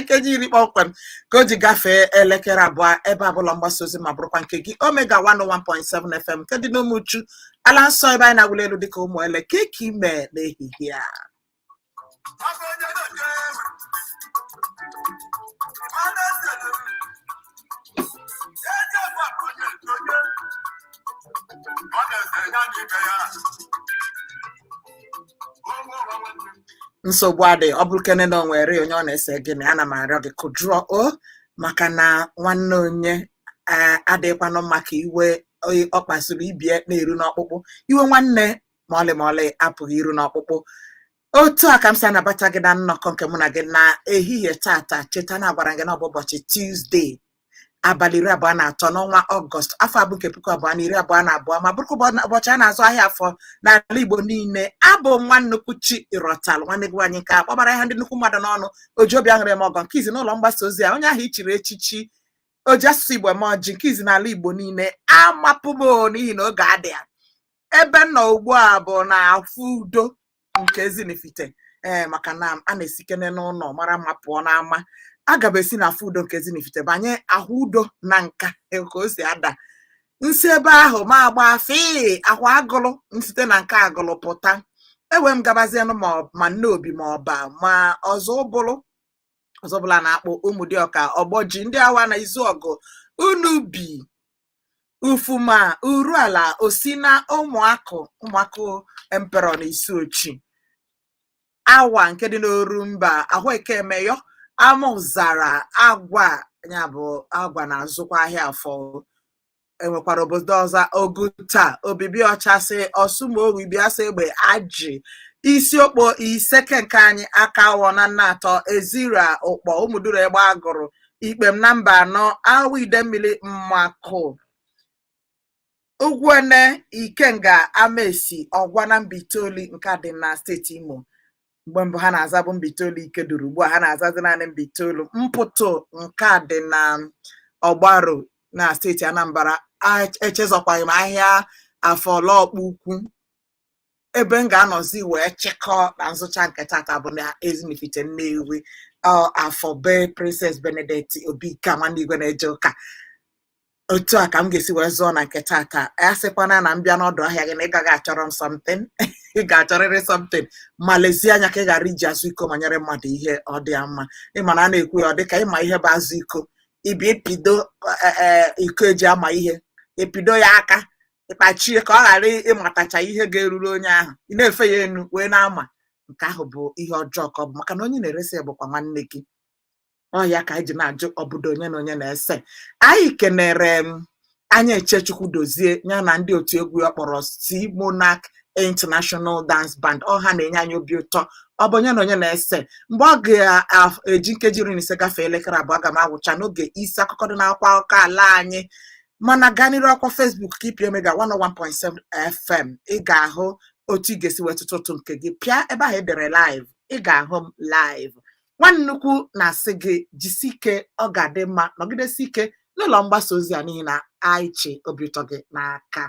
nkeji iri kpọmkwem ka o ji gafee elekere abụọ ebe abụla mgbasa ozi ma bụrụkwa nke gị Omega 101.7 FM nke dị n'Umuchu ala nsọ ebe anyị na-awụli elu dịka ụmụ ele ka ime n'ehihie a. Nsogbu adị ọ bụrụ kene na onwere onye ọ na-ese gịnị ana m arịọ gị kụjụọ o maka na nwanne onye adịkwanụ maka iwe ọ kpasuru ibie na-eru n'ọkpụkpụ iwe nwanne ma ọlị apụghị iru n'ọkpụkpụ. Otu a ka m si anabata gị na nnọkọ nke mụ na gị na ehihie tata. Cheta na agwara gị na ọ bụ ụbọchị Tuesday abalị 23 n'ọnwa Ọgọst afọ abụ nke 2022 ma bụrụkwa ụbọchị a na-azụ ahịa afọ n'ala Igbo niile. Abụ nwannnukwu chi ịrọtalụ nwanne gị anyị ka kpọbara ha ndị nnukwu mmadụ n'ọnụ oji obi aṅụrị m ọgọ nke izi n'ụlọ mgbasa ozi a onye ahụ ichiri echichi oji asụsụ Igbo eme ọjị nke izi n'ala Igbo niile amapụmo n'ihi na oge adị ya ebe nọ ugbu a bụ na afụ udo nke Ezinifite maka na a na-esikene n'ụlọ mara mma pụọ n'ama aga m esi na afụ udo nke Ezinifite banye ahụ udo na nka ka o si ada nsi ebe ahụ ma agba afi ahụ agụlụ nsite na nke agụlụ pụta ewe m gabazienụ ma nne obi ma ọba ma ọzọ bụla na-akpọ Ụmụdịọka ọgbọji ndị awa na izu ọgụ unu bi ufuma uruala osi na ụmụakụ emperor na isi ochi awa nke dị n'oru mba ahụ eke emeyo amụzara agwa ya bụ agwa na-azụkwa ahịa afọ. Enwekwara obodo ọzọ Oguta obibi ọchasị Ọsụmoru Ibiasa egbe Ajị Isiokpo Iseke nke anyị aka awọ na nna atọ Ezira Ụkpọ Ụmụduru Egbe Agụrụ Ikpem na mba anọ Awụ Idemmili Mmakụ Ugwuene Ikenga Amesi Ọgwa na mba itoolu nke dị na steeti Imo. Mgbe mbụ ha na-azabụ mba itoolu Ikeduru ugbu a ha na-azazi naanị mba itoolu. Mpụtụ nke dị na Ọgbaru na steeti Anambra echezọkwaghị m ahịa Afọlọkpụ Ukwu ebe m ga-anọzi wee chịkọọ na nzụcha nke tata bụ na Ezinifite Nnewi afọ be Princess Benedict Obika nwanne igwe na-eje ụka. Otu a ka m ga-esi wee zụọ na nke tata ya sịkwana na mbịa n'ọdụ ahịa gị na ị gaghị achọrọ m something ị ga-achọrịrị something ma lezie anya ka ị ghara iji azụ iko ma nyere mmadụ ihe ọ dị ya mma. Ịma na a na-ekwu ya ọ dị ka ịma ihe bụ azụ iko ibi epido iko eji ama ihe epido ya aka ịkpachie ka ọ ghara ịmatacha ihe ga-eruru onye ahụ ị na-efe ya enu wee na-ama nke ahụ bụ ihe ọjọọ ka ọ bụ maka na onye na-eresi ya bụkwa nwanne gị. Ọ ya ka anyị ji na-ajụ obodo onye na onye na-ese. Anyị kenere anya Echechukwu Dozie ya na ndị otu egwu ya kpọrọ C Monarch International Dance Band. Ọha na-enye anyị obi ụtọ ọ bụ onye na onye na-ese. Mgbe ọ ga-eji nkeji 15 gafee elekere abụọ aga m agwụcha n'oge isi akụkọ dị n'akwụkwọ akụkọ ala anyị mana gaa n'iru ọkwa Facebook ka ịpịa Omega 101.7 FM ị ga-ahụ otu ị ga-esi wee tụtụ nke gị pịa ebe ahụ edere live ị ga-ahụ m live. Nwannukwu na-asị gị jisi ike ọ ga-adị mma nọgidesi ike n'ụlọ mgbasa ozi a n'ihi na anyị chi obi ụtọ gị n'aka.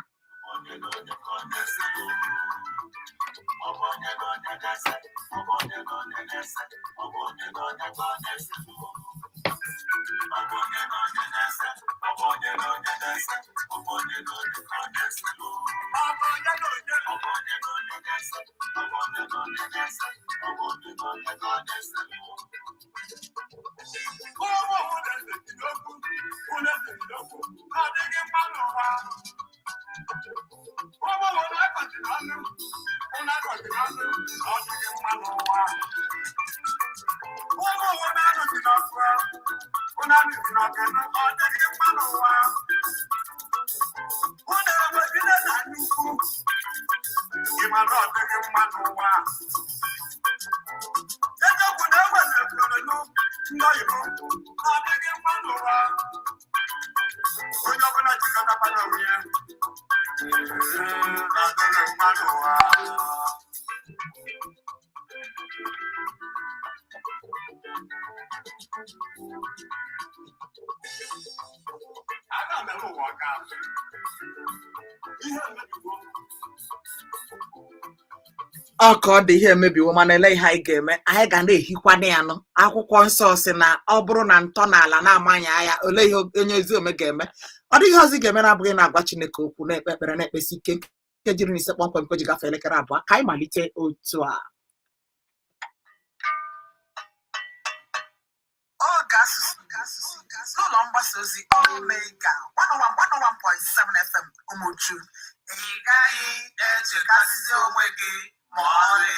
ọkọ dị ihe emebiwo mana ele ihe anyị ga-eme anyị ga na-ehikwana ya nụ akwụkwọ nsọ si na ọ bụrụ na ntọala na-amanya ya ole ihe onye ezi ome ga-eme ọ dịghị ọzọ ị ga-eme na-abụghị na-agwa Chineke okwu na-ekpe ekpere na-ekpesi ike nke jiri n'ise kpọmkwem nke ji gafee elekere abụọ ka anyị malite otu a oge asụsụ n'ụlọ mgbasa ozi Omega 101.7 FM Umuchu ị gaghị echekasịzi onwe gị ma ọlị.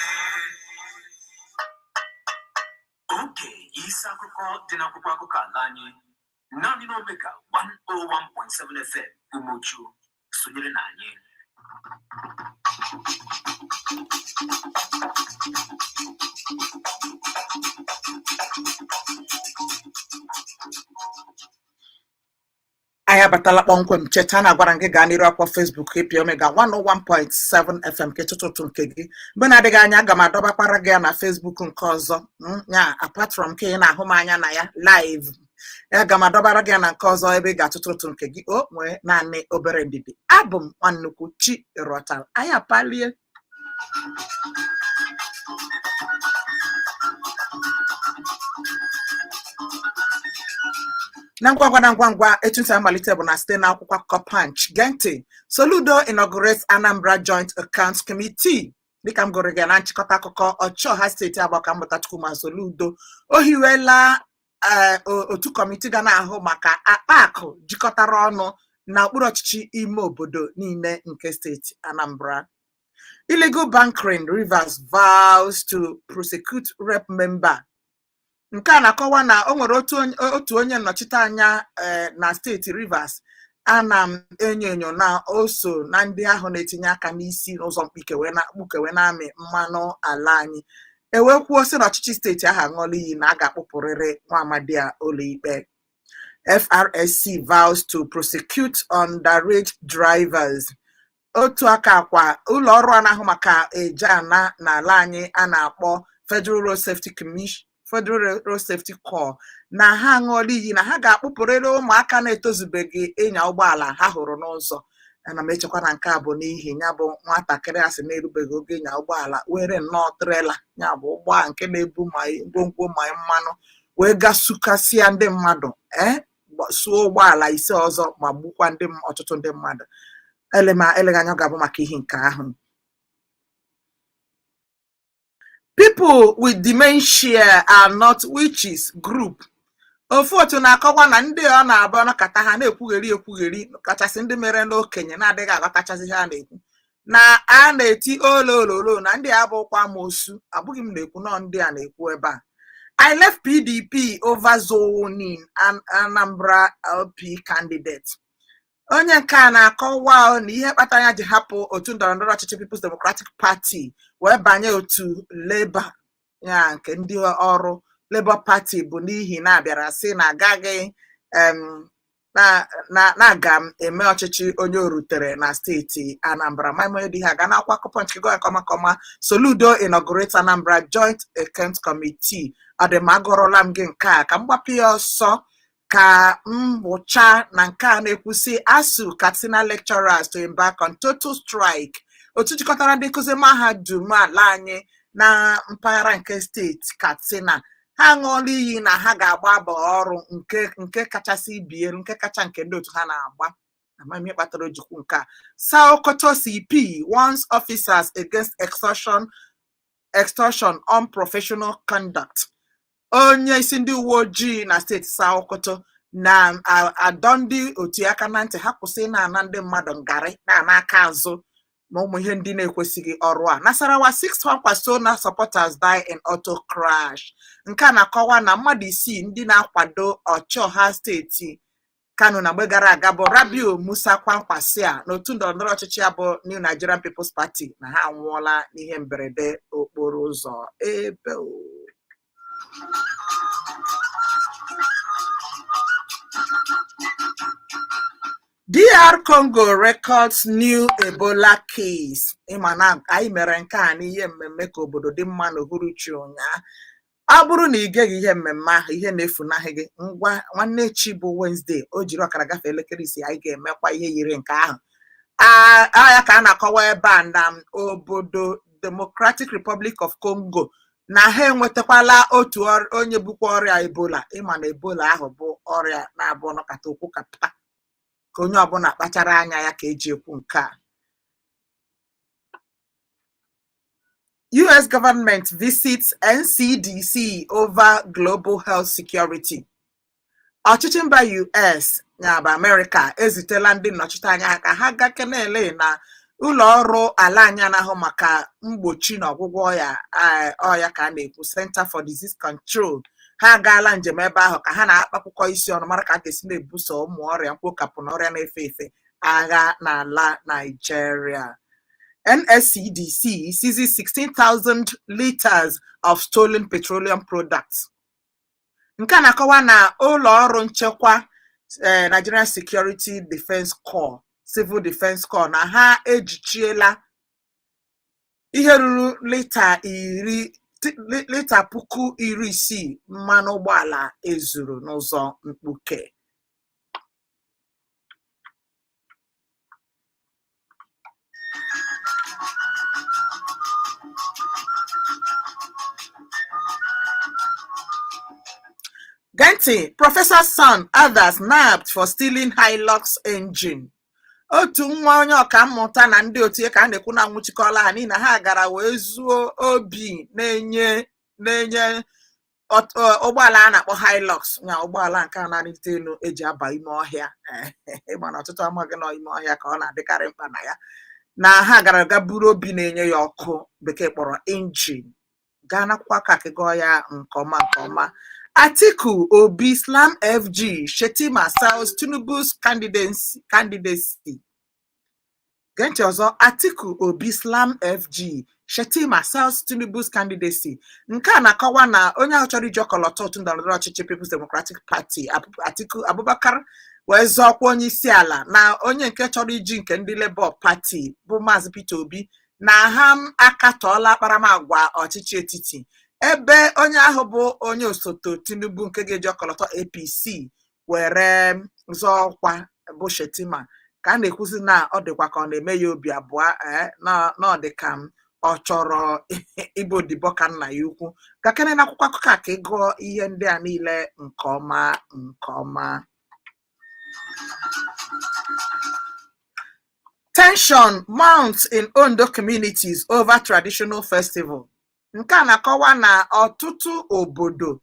Oge isi akụkọ dị n'akwụkwọ akụkọ ala anyị naanị n'Omega 101.7 FM Umuchu sonyere na anyị. anyị abatala kpọmkwem cheta na gwara gị gaa n'iru akwa Facebook ịpịa Omega 101.7 FM nke ụtụtụ nke gị mgbe na-adịghị anya aga m adọbakwara gị ya na Facebook nke ọzọ ya apart from nke ị na-ahụ m anya na ya live aga m adọbara gị ya na nke ọzọ ebe ị ga-atụtụ ụtụ nke gị o nwee naanị obere ndidi abụ m nwannukwu chi rotal anyị apalie na ngwangwa etu nsi amalite bụ na site n'akwụkwọ akụkọ Punch gee ntị Soludo inaugurates Anambra Joint Accounts Committee dịka m gụrụ gị na nchịkọta akụkọ Ọchịọha steeti Agbaka Mmụta Chukwuma Soludo o hiwela otu kọmiti ga na-ahụ maka akpa akụ jikọtara ọnụ na okpuru ọchịchị ime obodo niile nke steeti Anambra. Illegal bunkering, Rivers vows to prosecute rep member. Nke a na-akọwa na o nwere otu onye nnọchite anya na steeti Rivers a na-enyo na oso na ndị ahụ na-etinye aka n'isi n'ụzọ mkpukewe na-amị mmanụ ala anyị ewekwuo sị na ọchịchị steeti ahụ aṅụọla iyi na a ga-akpụpụrịrị nwa amadi a ụlọikpe. FRSC vows to prosecute underage drivers. Otu aka akwa ụlọ ọrụ a na-ahụ maka ejana n'ala anyị a na-akpọ Federal Road Safety Commission Federal Road Safety Corps na ha aṅụọla iyi na ha ga-akpụpụrịrị ụmụaka na-etozubeghị ịnya ụgbọala ha hụrụ n'ụzọ. Ana m echekwa na nke a bụ n'ihi ya bụ nwatakịrị a sị na-erubeghị oge ịnya ụgbọala were nnọọ trela ya bụ ụgbọala nke na-ebu ma ngwongwo ma mmanụ wee gasukasịa ndị mmadụ suo ụgbọala ise ọzọ ma gbukwa ọtụtụ ndị mmadụ. Eleghị anya ọ ga-abụ maka ihe nke ahụ. People with dementia are not witches group. Ofu otu na-akọwa na ndị ọ na-abụ ọnọkata ha na-ekwugheri kachasị ndị mere n'okenye na-adịghị aghọtachazi ha na-ekwu na a na-eti olololo na ndị abụkwa amosu abụghị m na-ekwu nọ ndị a na-ekwu ebe a. I left PDP over zoning Anambra LP candidate. Onye nke a na-akọwa na ihe kpatara ya ji hapụ otu ndọrọndọrọ ọchịchị People's Democratic Party wee banye otu Labour ya nke ndị ọrụ Labour Party bụ n'ihi na abịara sị na agaghị na-aga m eme ọchịchị onye o rutere na steeti Anambra. Ma dị ha ga na-akwa akụkọ nchịkọ ya kọmakọma Soludo inaugurates Anambra Joint Account Committee. Ọ dị ma agụrụla m gị nke a ka m gbapụ ya ọsọ ka mgbocha na nke a na-ekwusi ASUU Katsina lecturers to embark on total strike. Otu jikọtara ndị nkụzi mahadum ala anyị na mpaghara nke steeti Katsina ha ṅụọla iyi na ha ga-agba abọ ọrụ nke kachasị ibie nke kacha nke ndị otu ha na-agba. Amaghị ihe kpatara ojikwu nke a. Sokoto CP warns officers against extortion unprofessional conduct. Onye isi ndị uwe ojii na steeti Sokoto na-adọ ndị otu aka na ntị ha kwụsị na-ana ndị mmadụ ngarị na aka azụ ma ụmụ ihe ndị na-ekwesịghị ọrụ a. Nasarawa 6 Kwankwaso supporters die in auto crash. Nke a na-akọwa na mmadụ 6 ndị na-akwado Ọchịọha steeti Kano na mgbe gara aga bụ Rabiu Musa Kwankwasi a n'otu ndọrọndọrọ ọchịchị ya bụ New Nigerian People's Party na ha anwụọla n'ihe mberede okporo ụzọ ebe DR Congo records new Ebola case. Ịmana anyị mere nke a n'ihe mmemme ka obodo dị mma n'uhuruchi ụnyaa. Ọ bụrụ na ị geghị ihe mmemme ahụ ihe na-efunahị gị ngwa nwanne echi bụ Wednesday o jiri ọkara gafee elekere 6 anyị ga-emekwa ihe yiri nke ahụ. Ya ka a na-akọwa ebe a na obodo Democratic Republic of Congo na ha enwetakwala otu onye bukwa ọrịa Ebola. Ịma na Ebola ahụ bụ ọrịa na-abụ nọkata okwu kapụta ka onye ọbụla kpachara anya ya ka eji ekwu nke a. US government visits NCDC over global health security. Ọchịchị mba US ya bụ America ezitela ndị nnọchiteanya ha ka ha gakenele na ụlọ ọrụ ala anya na-ahụ maka mgbochi na ọgwụgwọ ọya ka a na-ekwu Center for Disease Control. Ha agaala njem ebe ahụ ka ha na-akpakwụkwọ isi ọnụ mara ka a ga-esi na-ebuso ụmụ ọrịa mkpokapụ na ọrịa na-efe efe agha n'ala Nigeria. NSCDC seizes 16,000 liters of stolen petroleum products. Nke a na-akọwa na ụlọ ọrụ nchekwa Nigerian Security Defense Corps, Civil Defense Corps na ha ejichiela ihe ruru lita puku 60 mmanụ ụgbọala ezuru n'ụzọ mkpuke. Genti, Professor's son, others nabbed for stealing Hilux engine. Otu nwa onye ọka mmụta na ndị otu ka a na-ekwu na nwụchikọla ha n'ihi na ha gara wee zuo obi na-enye ụgbọala a na-akpọ Hilux, ya ụgbọala nke a na-arịta elu eji aba ime ọhịa. Ịma na ọtụtụ amaghị na ime ọhịa ka ọ na-adịkarị mkpa na ya. Na ha gara ga buru obi na-enye ya ọkụ bekee kpọrọ engine. Gaa n'akwụkwọ aka kegọọ ya nke ọma. Atiku Obi Slam FG Shetima sells Tinubu's candidacy. Genti ọzọ, Atiku Obi Slam FG Shetima sells Tinubu's candidacy. Nke a na-akọwa na onye ahụ chọrọ iji ọkọlọtọ otu ndọrọndọrọ ọchịchị People's Democratic Party Atiku Abubakar wee zọọkwa onye isi ala na onye nke chọrọ iji nke ndị Labour Party bụ Maazị Peter Obi na ha akatọọla akparamagwa ọchịchị etiti. Ebe onye ahụ bụ onye osote Tinubu nke ga-eji ọkọlọtọ APC were zọọkwa bụ Shetima ka a na-ekwuzi na ọ dịkwa ka ọ na-eme ya obi abụọ na ọ dị ka ọ chọrọ ịbụ odibo ka nna ya ukwu. Gakene n'akwụkwọ akụkọ a ka ị gụọ ihe ndị a niile nke ọma. Tension mounts in Ondo communities over traditional festival. Nke a na-akọwa na ọtụtụ obodo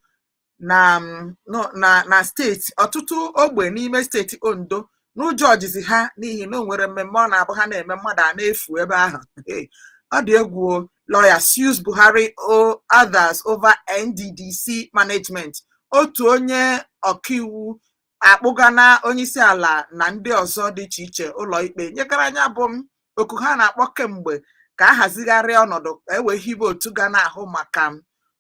na steeti, ọtụtụ ogbe n'ime steeti Ondo n'ụjọ ọjizi ha n'ihi na o nwere mmemme ọ na-abụ ha na-eme mmadụ a na-efu ebe ahụ. Ọ dị egwu. Lawyer sues Buhari or others over NDDC management. Otu onye ọkaiwu akpụgana onye isi ala na ndị ọzọ dị iche iche ụlọ ikpe nyekara anya bụ oku ha na-akpọ kemgbe ka a hazigharịa ọnọdụ ewe hibe otu ga na-ahụ maka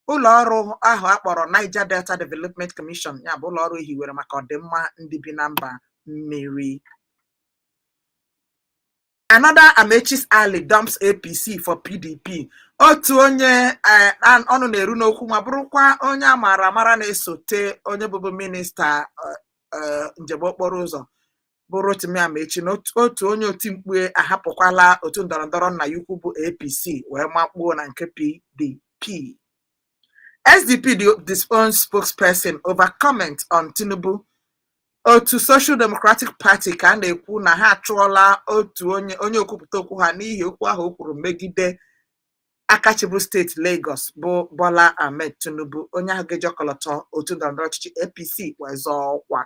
ụlọ ọrụ ahụ akpọrọ Niger Delta Development Commission, ya bụ ụlọ ọrụ ehiwere maka ọdịmma ndị bi na mba mmiri. Another Amechis Ali dumps APC for PDP. Otu onye ọnụ na-eru n'okwu ma bụrụkwa onye amara amara na-esote onye bụbu minista njem okporo ụzọ bụ Rotimi Amechi na otu onye oti mkpu ahapụkwala otu ndọrọndọrọ nna ya ukwu bụ APC wee makpuo na nke PDP. SDP disowned spokesperson over comment on Tinubu. Otu Social Democratic Party ka a na-ekwu na ha achụọla otu onye okwupụta okwu ha n'ihi okwu ahụ o kwuru megide akachibụ steeti Lagos bụ Bola Ahmed Tinubu, onye ahụ ga-eji ọkọlọtọ otu ndọrọndọrọ ọchịchị APC wee zọọ ọkwa.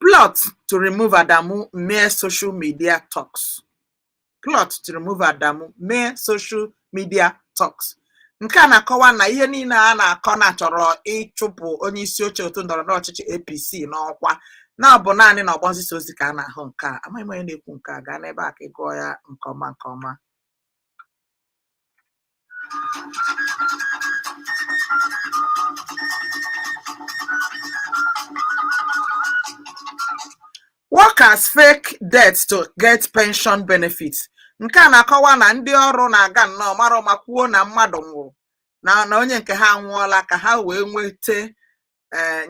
Plot to remove Adamu mere social media talks. Plot to remove Adamu mere social media talks. Nke a na-akọwa na ihe niile a na-akọ na chọrọ ịchụpụ onye isi oche otu ndọrọndọrọ ọchịchị APC n'ọkwa na ọ bụ naanị na ọgbọ nzisa ozi ka a na-ahụ nke a. Amaghị m onye na-ekwu nke a, gaa n'ebe a ka ị gụọ ya nke ọma. Workers fake deaths to get pension benefits. Nke a na-akọwa na ndị ọrụ na-aga nnọọ mara ma kwuo na mmadụ nwụrụ na onye nke ha anwụọla ka ha wee nweta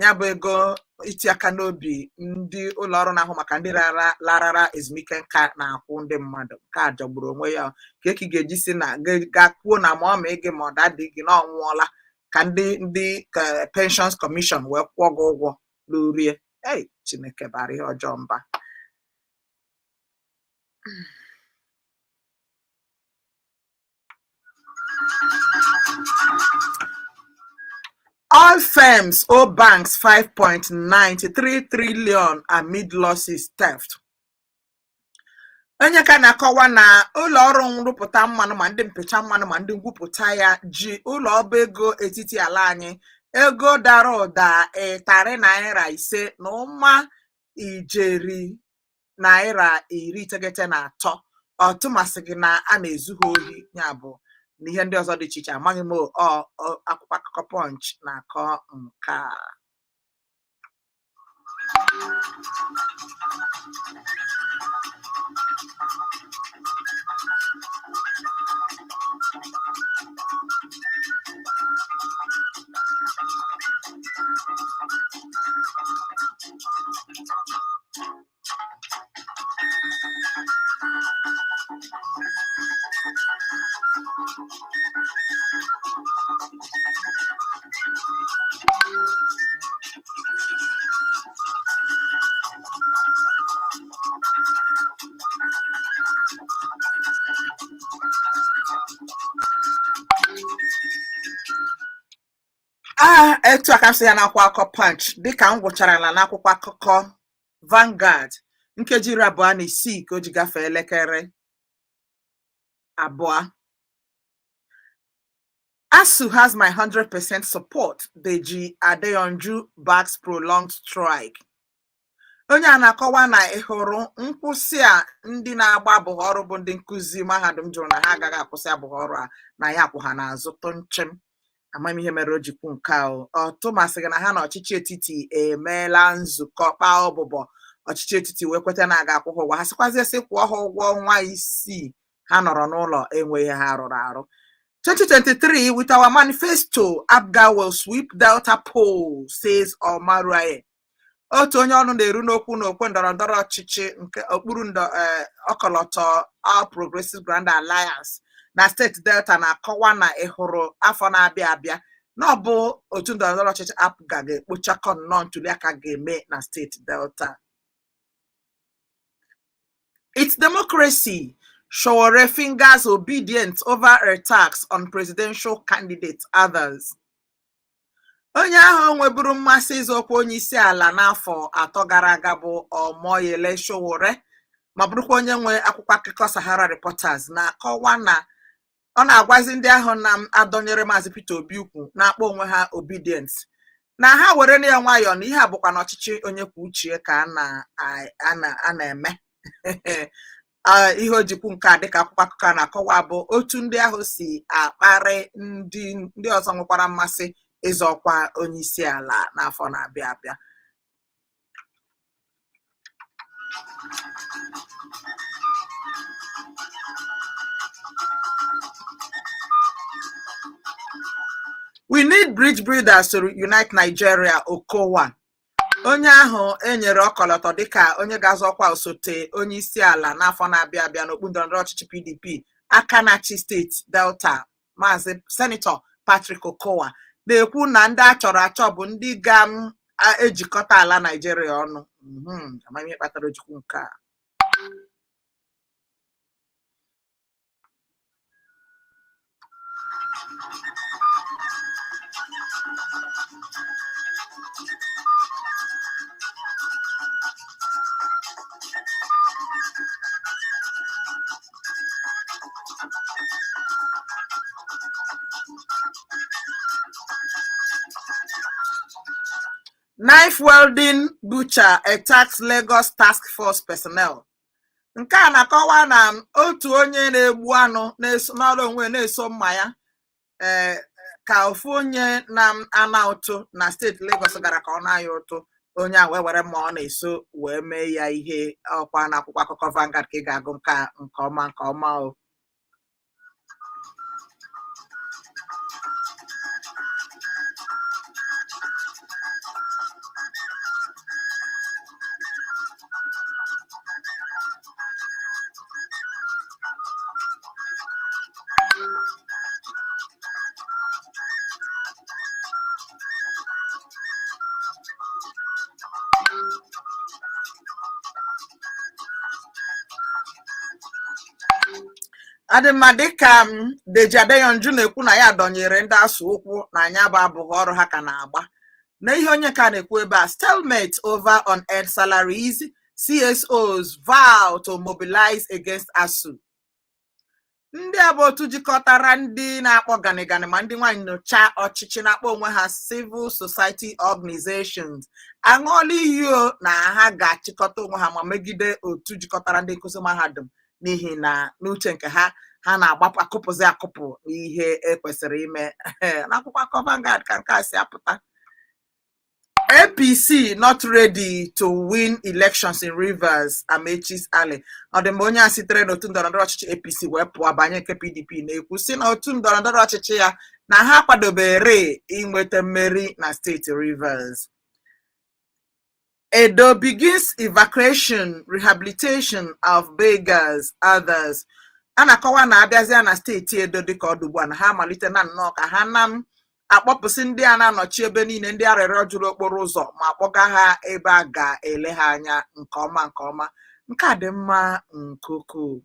ya bụ ego iti aka n'obi ndị ụlọ ọrụ na-ahụ maka ndị larara ezumike nka na-akwụ ndị mmadụ nke a jọgburu onwe ya ka eki ga-eji si na gakwuo na ma ọ ma gị ma ọ dadị gị na ọnwụọla ka ndị pensions commission wee kwụọ gị ụgwọ n'orie. Chineke bara ihe ọjọọ mba. All firms owe banks 5.93 trillion amid losses theft. Onye ka na-akọwa na ụlọ ọrụ nrụpụta mmanụ ma ndị mpecha mmanụ ma ndị ngwupụta ya ji ụlọ ọba ego etiti ala anyị ego dara ụda ịtarị naira 5 na ụma ijeri naira 93 ọtụmasị gị na a na-ezu ha ohi ya bụ na ihe ndị ọzọ dị iche iche. Amaghị m akwụkwọ akụkọ Punch na-akọ nke a. Etu aka m si ya n'akwụkwọ akụkọ Punch dịka m gwụchara na n'akwụkwọ akụkọ Vanguard nkeji 26 ka o ji gafee elekere 2. ASUU has my 100% support. Deji Adeyonju backs prolonged strike. Onye a na-akọwa na ịhụrụ nkwụsị a ndị na-agba abụghị ọrụ bụ ndị nkụzi mahadum jụrụ na ha agaghị akwụsị abụghị ọrụ a na ya kwụ ha n'azụ tụnchịm. Amaghị m ihe mere o ji kwu nke ahụ. Ọtụmasị gị na ha na ọchịchị etiti emeela nzukọ kpaa ọbụbọ ọchịchị etiti wee kweta na aga akwụ ha ụgwọ ha sịkwazie sị kwụọ ha ụgwọ ọnwa 6 ha nọrọ n'ụlọ enweghị ha rụrụ arụ. 2023 with our manifesto, APGA will sweep Delta poll, says Omaruaye. Otu onye ọnụ na-eru n'okwu ndọrọ ndọrọ ọchịchị nke okpuru ọkọlọtọ All Progressive Grand Alliance na steeti Delta na-akọwa na ịhụrụ afọ na-abịa abịa na ọ bụ otu ndọrọ ndọrọ ọchịchị APGA ga-ekpochakọ nnọọ ntuliaka ga-eme na steeti Delta. It's democracy. Showore fingers obedient over attacks on presidential candidates, others. Onye ahụ nweburu mmasị ịzọkwa onye isi ala n'afọ 3 gara aga bụ Omoyele Showore ma bụrụkwa onye nwe akwụkwọ akụkọ Sahara Reporters na-akọwa na ọ na-agwazi ndị ahụ na-adọnyere Maazị Peter Obi ukwu na-akpọ onwe ha obedience na ha were na ya nwayọọ na ihe a bụkwa n'ọchịchị onye kwuo uche ka a na-eme. Ihe o jikwu nke a dịka akwụkwọ akụkọ na-akọwa bụ otu ndị ahụ si akparị ndị ọzọ nwekwara mmasị ịzọkwa onye isi ala n'afọ na-abịa abịa. We need bridge builders to unite Nigeria, Okowa. Onye ahụ enyere ọkọlọtọ dịka onye ga-azọkwa osote onye isi ala n'afọ na-abịa abịa n'okpuru ndọrọndọrọ ọchịchị PDP aka na-achị steeti Delta, Maazị Senator Patrick Okowa na-ekwu na ndị a chọrọ achọ bụ ndị ga-ejikọta ala Nigeria ọnụ. Amaghị ihe kpatara ojikwu nke a. Knife welding butcher attacks Lagos task force personnel. Nke a na-akọwa na otu onye na-egbu anụ n'ọrụ onwe na-eso mma ya ka ofu onye na-ana ụtụ na steeti Lagos gara ka ọ na-aya ụtụ onye a wee were mma ọ na-eso wee mee ya ihe ọkwa na akwụkwọ akụkọ Vanguard ka ị ga-agụ nke ọma o. adịmma dịka Deji Adeyonju na-ekwu na ya dọnyere ndị asụ okwu na anya bụ abụghị ọrụ ha ka na-agba na ihe onye ka na-ekwu ebe a stalemate over unearned salaries. CSOs vow to mobilize against ASUU. Ndị a bụ otu jikọtara ndị na-akpọ ganigani ma ndị nwaanyị nyocha ọchịchị na-akpọ onwe ha civil society organizations aṅụọla iyi na ha ga-achịkọta onwe ha ma megide otu jikọtara ndị nkụzi mahadum n'ihi na n'uche nke ha na-agbapụ akụpụzi akụpụ n'ihe ekwesịrị ime n'akwụkwọ akụkọ Vanguard ka nke a si apụta. APC not ready to win elections in Rivers, Amechi's Alley. Ọ dị mgbe onye a sitere n'otu ndọrọndọrọ ọchịchị APC wee pụọ banye nke PDP na-ekwu si na otu ndọrọndọrọ ọchịchị ya na ha kwadobere inweta mmeri na steeti Rivers. Edo begins evacuation rehabilitation of beggars others. A na-akọwa na abịazịa na steeti Edo dịka ọdụ ugbu a na ha amalite na nnọọ ka ha na akpọpụsị ndị a na-anọchi ebe niile ndị arịrịọ juru okporo ụzọ ma kpọga ha ebe a ga-ele ha anya nke ọma nke ọma. Nke a dị mma nke ukwuu.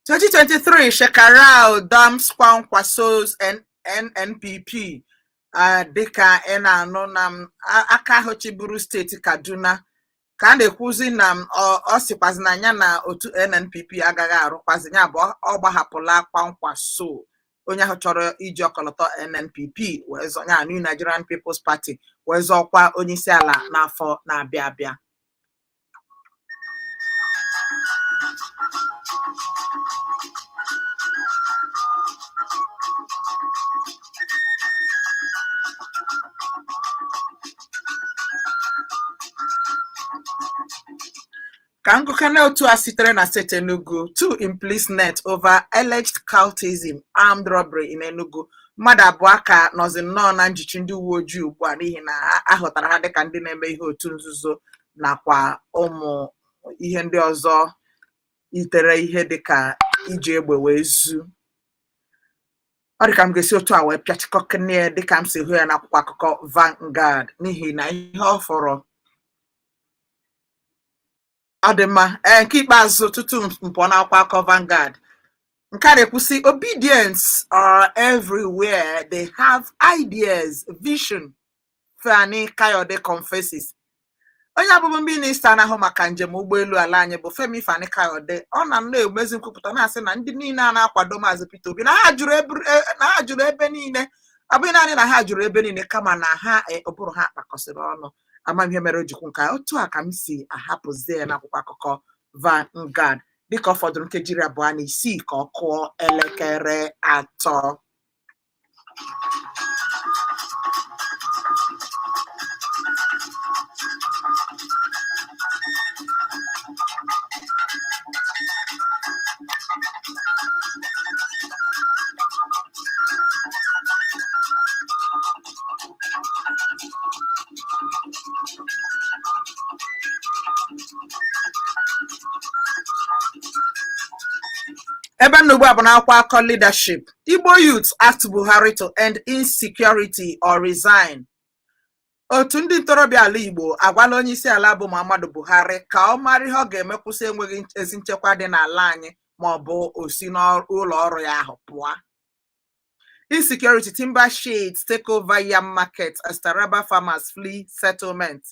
(2023) Shekarau dumps Kwankwaso's NNPP. Dịka ị na-anụ na aka ahụ chịburu steeti Kaduna ka a na-ekwuzi na ọ sịkwazi na ya na otu NNPP agaghị arụkwazi ya bụ ọ gbahapụla Kwankwaso onye ahụ chọrọ iji ọkọlọtọ NNPP wee zọ ya New Nigerian People's Party wee zọkwa onye isi ala n'afọ na-abịa abịa. Ka ngụkene otu a sitere na steeti Enugu, 2 imprisoned over alleged cultism, armed robbery in Enugu. Mmadụ abụọ ka nọzi nnọọ na njichi ndị uwe ojii ugbu a n'ihi na ahụtara ha dịka ndị na-eme ihe otu nzuzo nakwa ụmụ ihe ndị ọzọ itere ihe dịka iji egbe wee zu. Ọ dịka m ga-esi otu a wee pịachikọkene dịka m si hụ ya n'akwụkwọ akụkọ Vanguard n'ihi na ihe ọ fọrọ ọ dị mma. Nke ikpeazụ tutu mpụọ n'akwụkwọ akụkọ Vanguard nke a na-ekwusi obedience are everywhere, they have ideas, vision. Fani Kayode confesses. Onye abụbụ minista na-ahụ maka njem ụgbọelu ala anyị bụ Femi Fani Kayode ọ na-emezi nkwupụta na-asị na ndị niile a na-akwado Maazị Peter Obi na ha jụrụ ebe niile. Ọ bụghị naanị na ha jụrụ ebe niile kama na ha ụbụrụ ha kpakọsịrị ọnụ. Amaghị ihe mere o jikwu nke otu a ka m si ahapụzie n'akwụkwọ akụkọ Vanguard dịka ọ fọdụrụ nkeji 26 ka ọ kụọ elekere 3. Ebe nnugbu a bụ n'akwụkwọ akụkọ Leadership. Igbo youths asked Buhari to end insecurity or resign. Otu ndị ntorobịa ala Igbo agwala onye isi ala bụ Muhammadu Buhari ka ọ mara ihe ọ ga-eme kwụsị enweghị ezi nchekwa dị n'ala anyị ma ọ bụ osi n'ụlọ ọrụ ya ahụ pụọ. Insecurity, timber shades take over yam market as Taraba farmers flee settlement.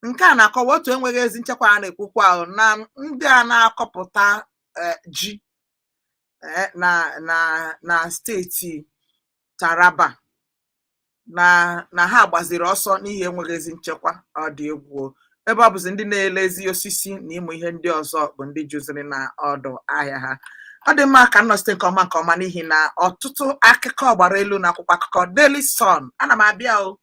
Nke a na-akọwa otu enweghị ezi nchekwa a na-ekwukwa na ndị a na-akọpụta ji na steeti Taraba na ha gbaziri ọsọ n'ihi enweghị ezi nchekwa. Ọ dị egwu ebe ọ bụzi ndị na-elezi osisi na ịmụ ihe ndị ọzọ bụ ndị juziri na ọdụ ahịa ha. ọ dị mma ka nọ site nke ọma n'ihi na ọtụtụ akụkọ gbara elu na akwụkwọ akụkọ Daily Sun. Ana m abịa o.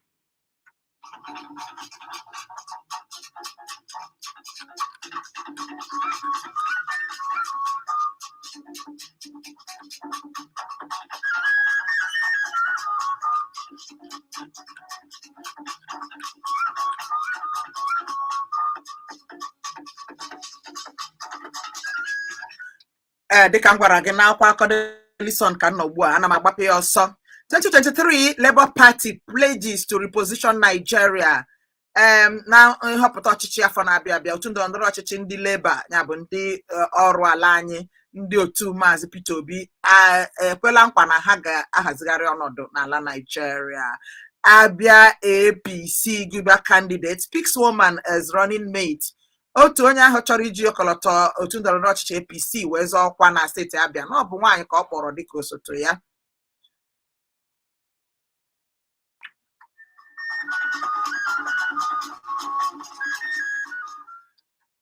Dịka m gwara gị n'akwụkwọ akụkọ Daily Sun ka nọ ugbu a, ana m agbapụ ya ọsọ. 2023 Labour Party pledges to reposition Nigeria na nhọpụta ọchịchị afọ na-abịa abịa. Otu ndọrọndọrọ ọchịchị ndị Labour, ya bụ ndị ọrụ ala anyị, ndị otu Maazị Peter Obi ekwela nkwa na ha ga-ahazigharị ọnọdụ n'ala Nigeria. Abia APC Guber candidate picks woman as running mate. Otu onye ahụ chọrọ iji ọkọlọtọ otu ndọrọndọrọ ọchịchị APC wee zọọ ọkwa na steeti Abia na ọ bụ nwaanyị ka ọ kpọrọ dịka osote ya.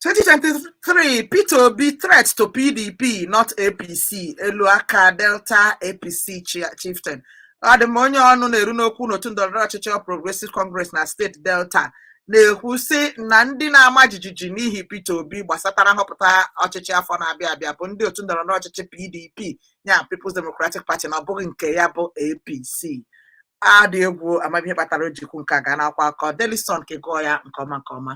(2023) Peter Obi threat to PDP, not APC. Eluaka Delta APC chieftain. Ọ dị m onye ọnụ na-eru n'okwu n'otu ndọrọndọrọ ọchịchị Progressive Congress na steeti Delta na-ekwu sị na ndị na-ama jijiji n'ihi Peter Obi gbasatara nhọpụta ọchịchị afọ na-abịa abịa bụ ndị otu ndọrọndọrọ ọchịchị PDP, ya People's Democratic Party, na ọ bụghị nke ya bụ APC. Adị egwu amaghị ihe kpatara o jikwu nke a gaa n'akwụkwọ akụkọ Daily Sun nke gụọ ya nke ọma.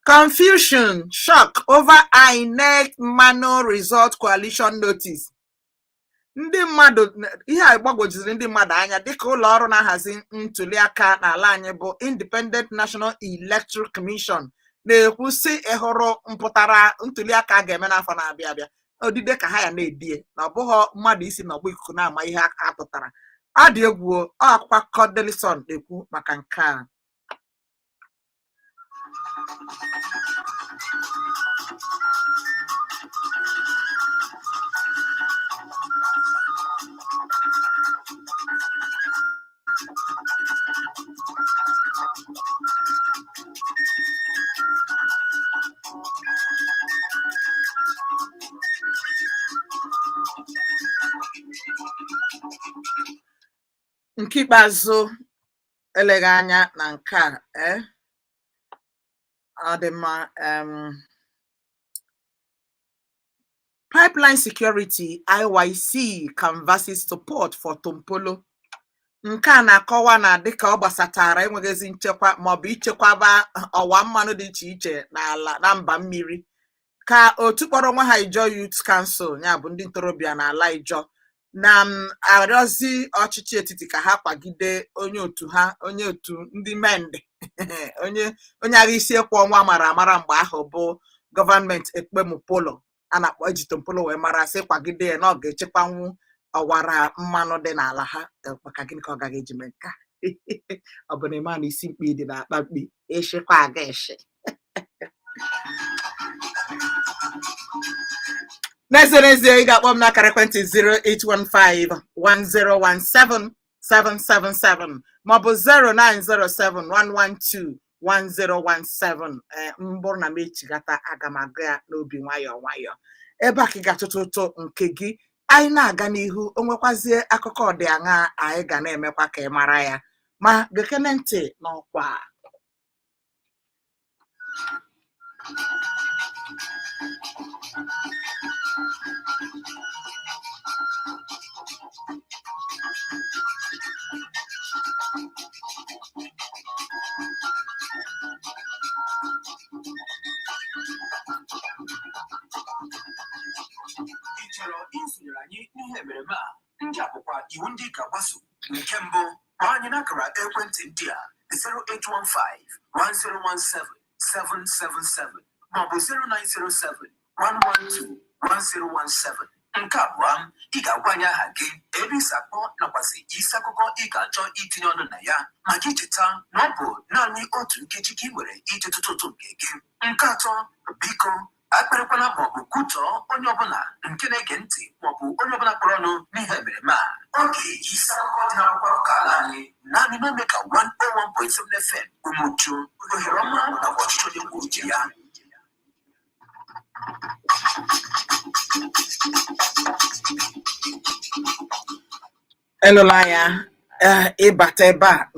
Confusion, shock over INEC manual result coalition notice. Ndị mmadụ, ihe a gbagwojuziri ndị mmadụ anya dịka ụlọ ọrụ na-ahazi ntuli aka n'ala anyị bụ Independent National Electoral Commission na-ekwu sị ịhụrụ mpụtara ntuli aka ga-eme n'afọ na-abịa abịa, odide ka ha ya na-edie na ọ bụghị mmadụ isi n'ọgbọ ikuku na-ama ihe atụtara. Ọ dị egwu. Akwụkwọ akụkọ Daily Sun na-ekwu maka nke a. Nke ikpeazụ eleghị anya na nke a ọ dị mma. Pipeline Security IYC canvasses support for Tompolo. Nke a na-akọwa na dịka ọ gbasatara enweghịzi nchekwa maọbụ ichekwaba ọwa mmanụ dị iche iche n'ala na mba mmiri, ka otu kpọrọ onwe ha Ijaw Youth Council, ya bụ ndị ntorobịa n'ala Ijaw, na-arịọzi ọchịchị etiti ka ha kwagide onye otu ndị mende onye agha isi ekwe ọnwa mara amara mgbe ahụ bụ gọọmenti Ekpemupolo, a na-akpọ eji Tompolo wee mara sị kwagide ya na ọ ga-echekwanwu ọwara mmanụ dị n'ala ha. Maka gịnị ka ọ gaghị eji mee nke a? Ọ bụ na ịma na isi mkpi dị n'akpa mkpi, eshekwa aga eshe. N'ezie ị ga-akpọ m n'akara ekwentị 08151017777 maọbụ 09071121017. Mbụrụ na m echigata aga m aga ya n'obi nwayọọ nwayọọ. Ebe a ka ị ga-atụtụ ụtọ nke gị. Anyị na-aga n'ihu, o nwekwazie akụkọ ọdịaṅa anyị ga na-emekwa ka ị mara ya, ma gekene ntị n'ọkwa. Ị chọrọ isonyere anyị n'ihe emereme a? Ndị a bụkwa iwu ndị ga-agbaso. Nke mbụ, kpọọ anyị n'akara ekwentị ndị a 08151017777 maọbụ 09071121017. Nke abụọ, ị ga-agwa anyị aha gị, ebe isi akpọ nakwazi isi akụkọ ị ga-achọ itinye ọnụ na ya, ma gị cheta na ọ bụ naanị otu nkeji ka ị nwere iji tụtụ ụtụ nke gị. Nke atọ, biko akpịrịkwana maọbụ kwutọọ onye ọbụla nke na-ege ntị maọbụ onye ọbụla kpọrọ ọnụ n'ihe emereme a. Oge isi akụkọ dị n'akwụkwọ akụkọ ala anyị naanị n'ome ka 101.7 FM Umuchu, ohere ọma nakwa ọchịchị onye kwuo uche ya. Elụla ya ịbata ebe a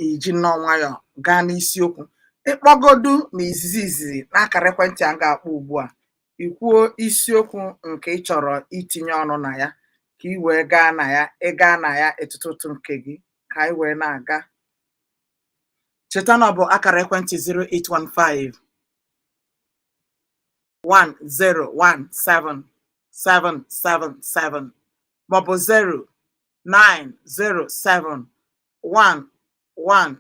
iji nnọọ nwayọ gaa n'isiokwu ịkpọgodu na izizi n'akara ekwentị a ga-akpọ ugbu a ikwuo isiokwu nke ị chọrọ itinye ọnụ na ya ka ị wee gaa na ya ịga na ya etụtụtụ nke gị ka anyị wee na-aga. Cheta na ọ bụ akara ekwentị 0815 1017 777 maọbụ 0907 112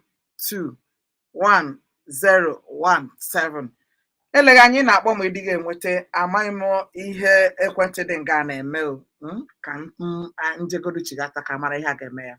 1017. Eleghị anyị na-akpọ ma ịdịghị enweta, amaghị m ihe ekwentị dị nga na-eme ka njegodu chigata ka mara ihe a ga-eme ya.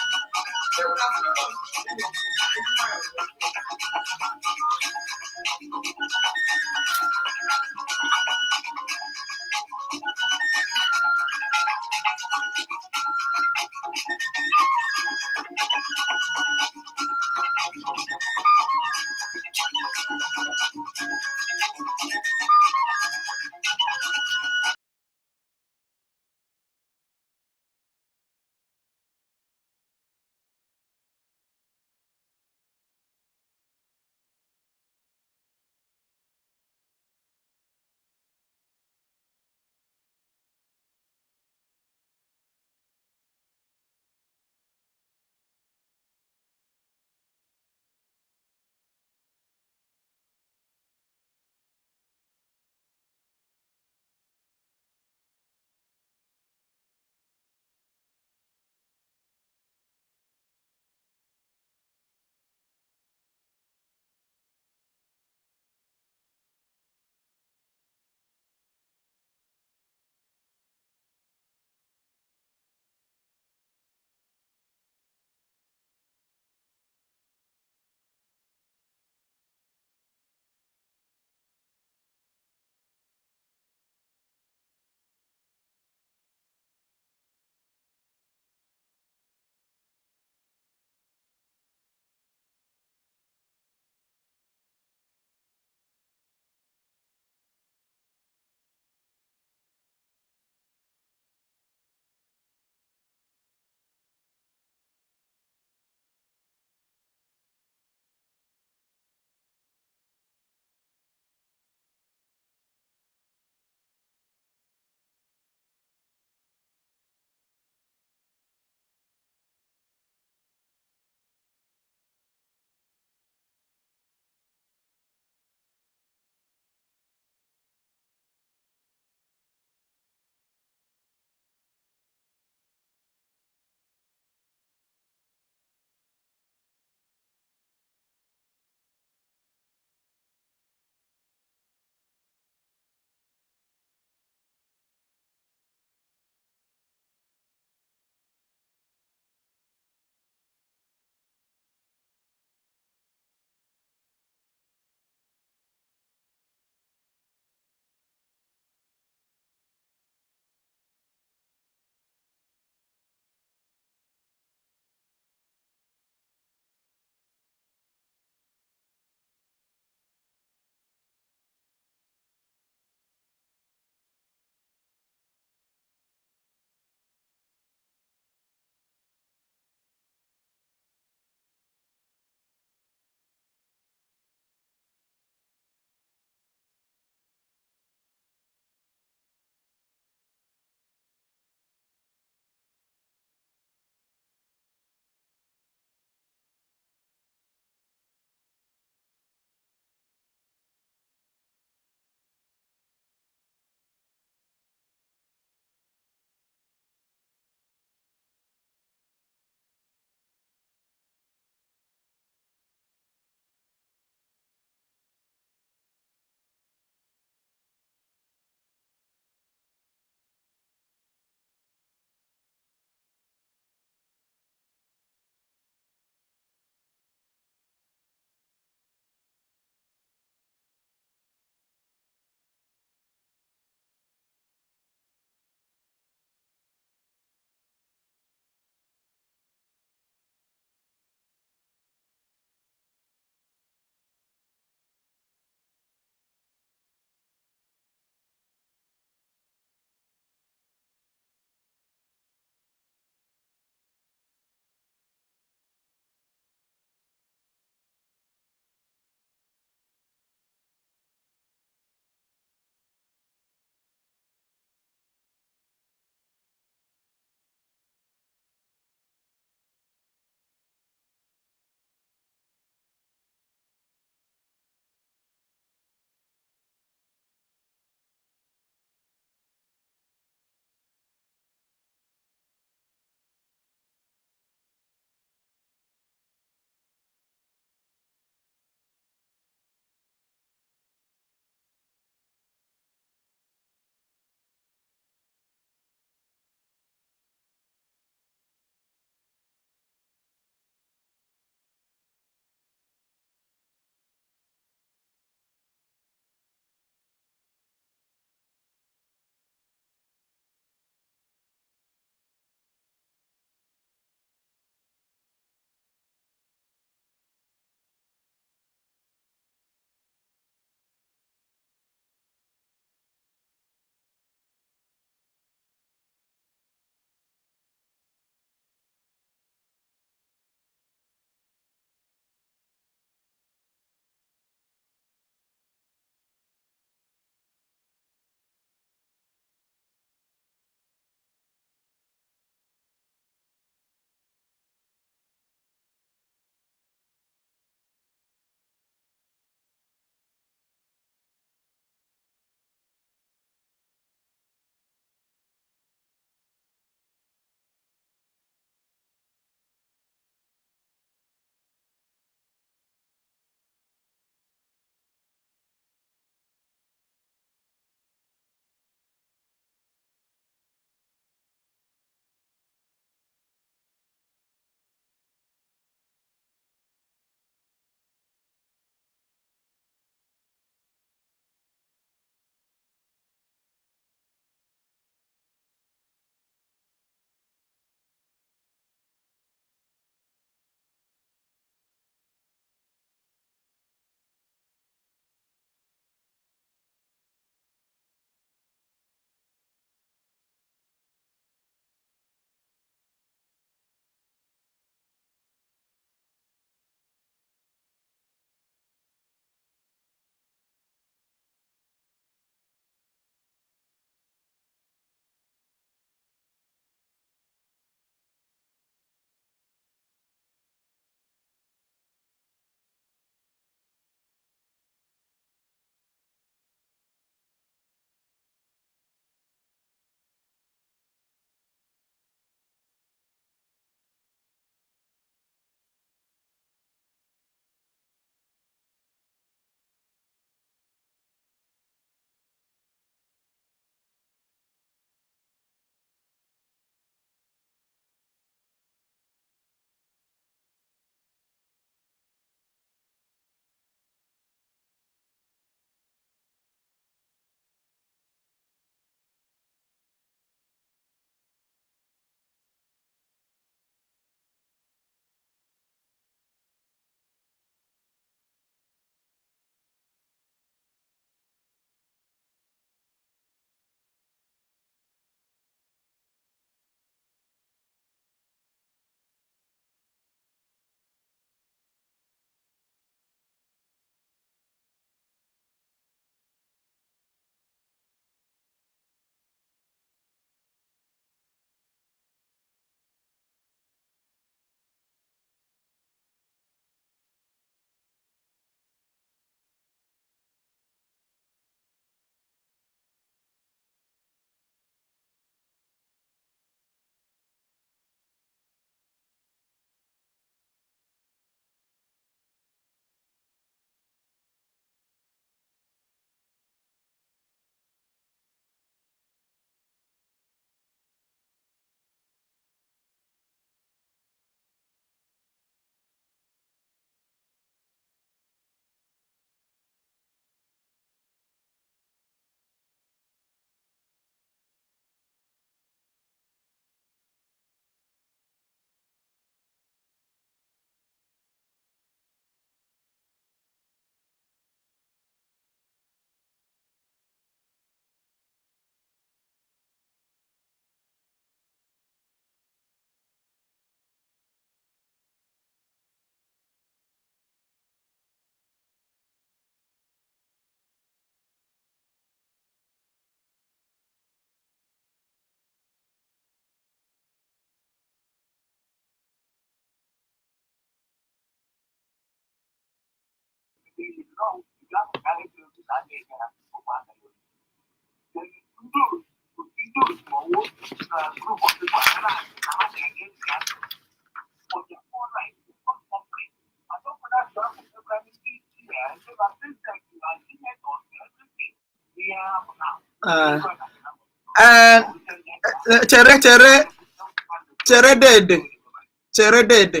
chere dede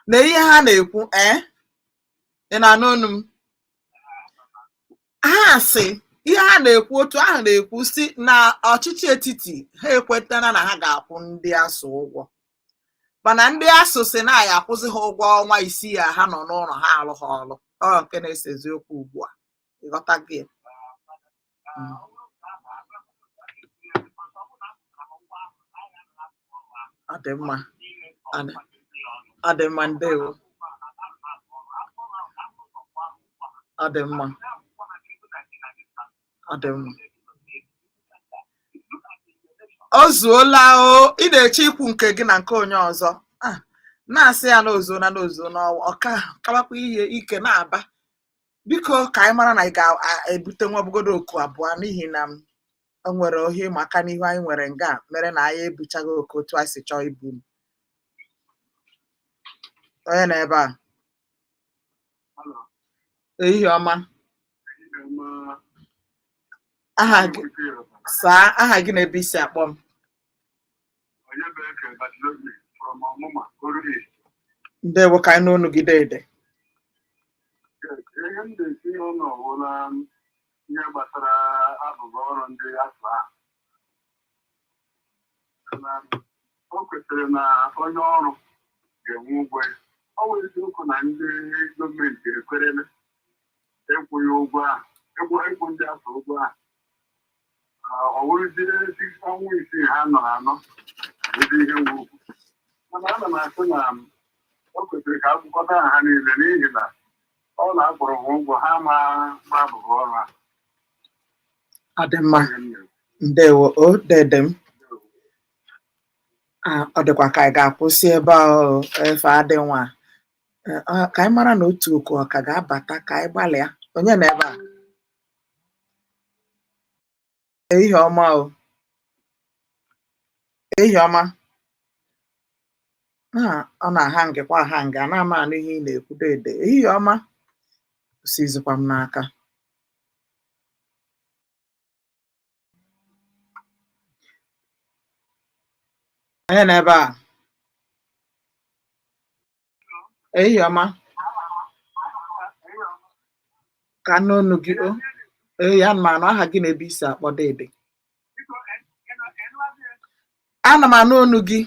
na ihe ha na-ekwu ị na-anụ ọnụ m ha sị ihe ha na-ekwu otu ahụ na-ekwu si na ọchịchị etiti ha ekwetana na ha ga-akwụ ndị asụ ụgwọ mana ndị asụ si na ya akwụzi ha ụgwọ ọnwa isii ya ha nọ n'ụlọ ha alụ ha ọlụ ọ nke na-esezi okwu ugbu a ịghọta gị ọ dị mma ndewo ọ dị mma o zuola o ị na-eche ikwu nke gị na nke onye ọzọ na-asị ya n'ozuona ọka kabakwa ihe ike na-aba biko ka anyị mara na ị ga-ebute nwa ọbụgodo oku abụọ n'ihi na o nwere ohi maka n'ihu anyị nwere nga mere na anyị ebuchaghị oku otu anyị si chọọ ibu onye nọ ebe a ehihie ọma aha gị na-ebe isi akpọ m ndewo ka anyị n'onu gị dede ihe m na-esi n'ụlọ ọwụla ihe gbasara abụba ọrụ ndị afọ ahụ o kwesịrị na onye ọrụ ga-enwe ụgwọ ya ọ nwere eziokwu na ndị gọọmenti ekwerele ịkwụghị ụgwọ ahụ ịkwụ ndị afọ ụgwọ ahụ ọ wụrụzie ọnwa isii ha nọrọ anọ ebe ihe nwe okwu mana ana m asị na o kwesịrị ka akwụkọta ha niile n'ihi na ọ na-akwụrụ ha ụgwọ ha ma abụghị ọrụ ha ọ dị mma ndewo o dede m ọ dịkwa ka anyị ga-akwụsị ebe ahụ efe adị nwa ka anyị mara na otu oku ọka ga-abata ka anyị gbalịa onye nọ ebe a ehihie ọma o ehihie ọma ọ na-aha ngịkwa aha nga na-ama anụ ihe ị na-ekwu dede ehihie ọma sizikwa m n'aka onye nọ ebe a ehihie ọma ka n'onu gị o ya ma anụ aha gị na-ebe isi akpọ dede ana m anụ onu gị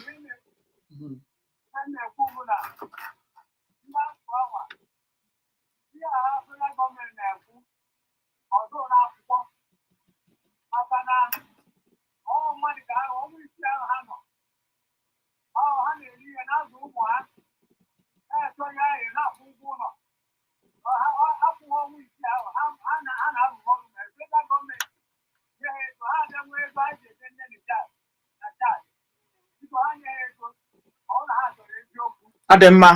ọ dị mma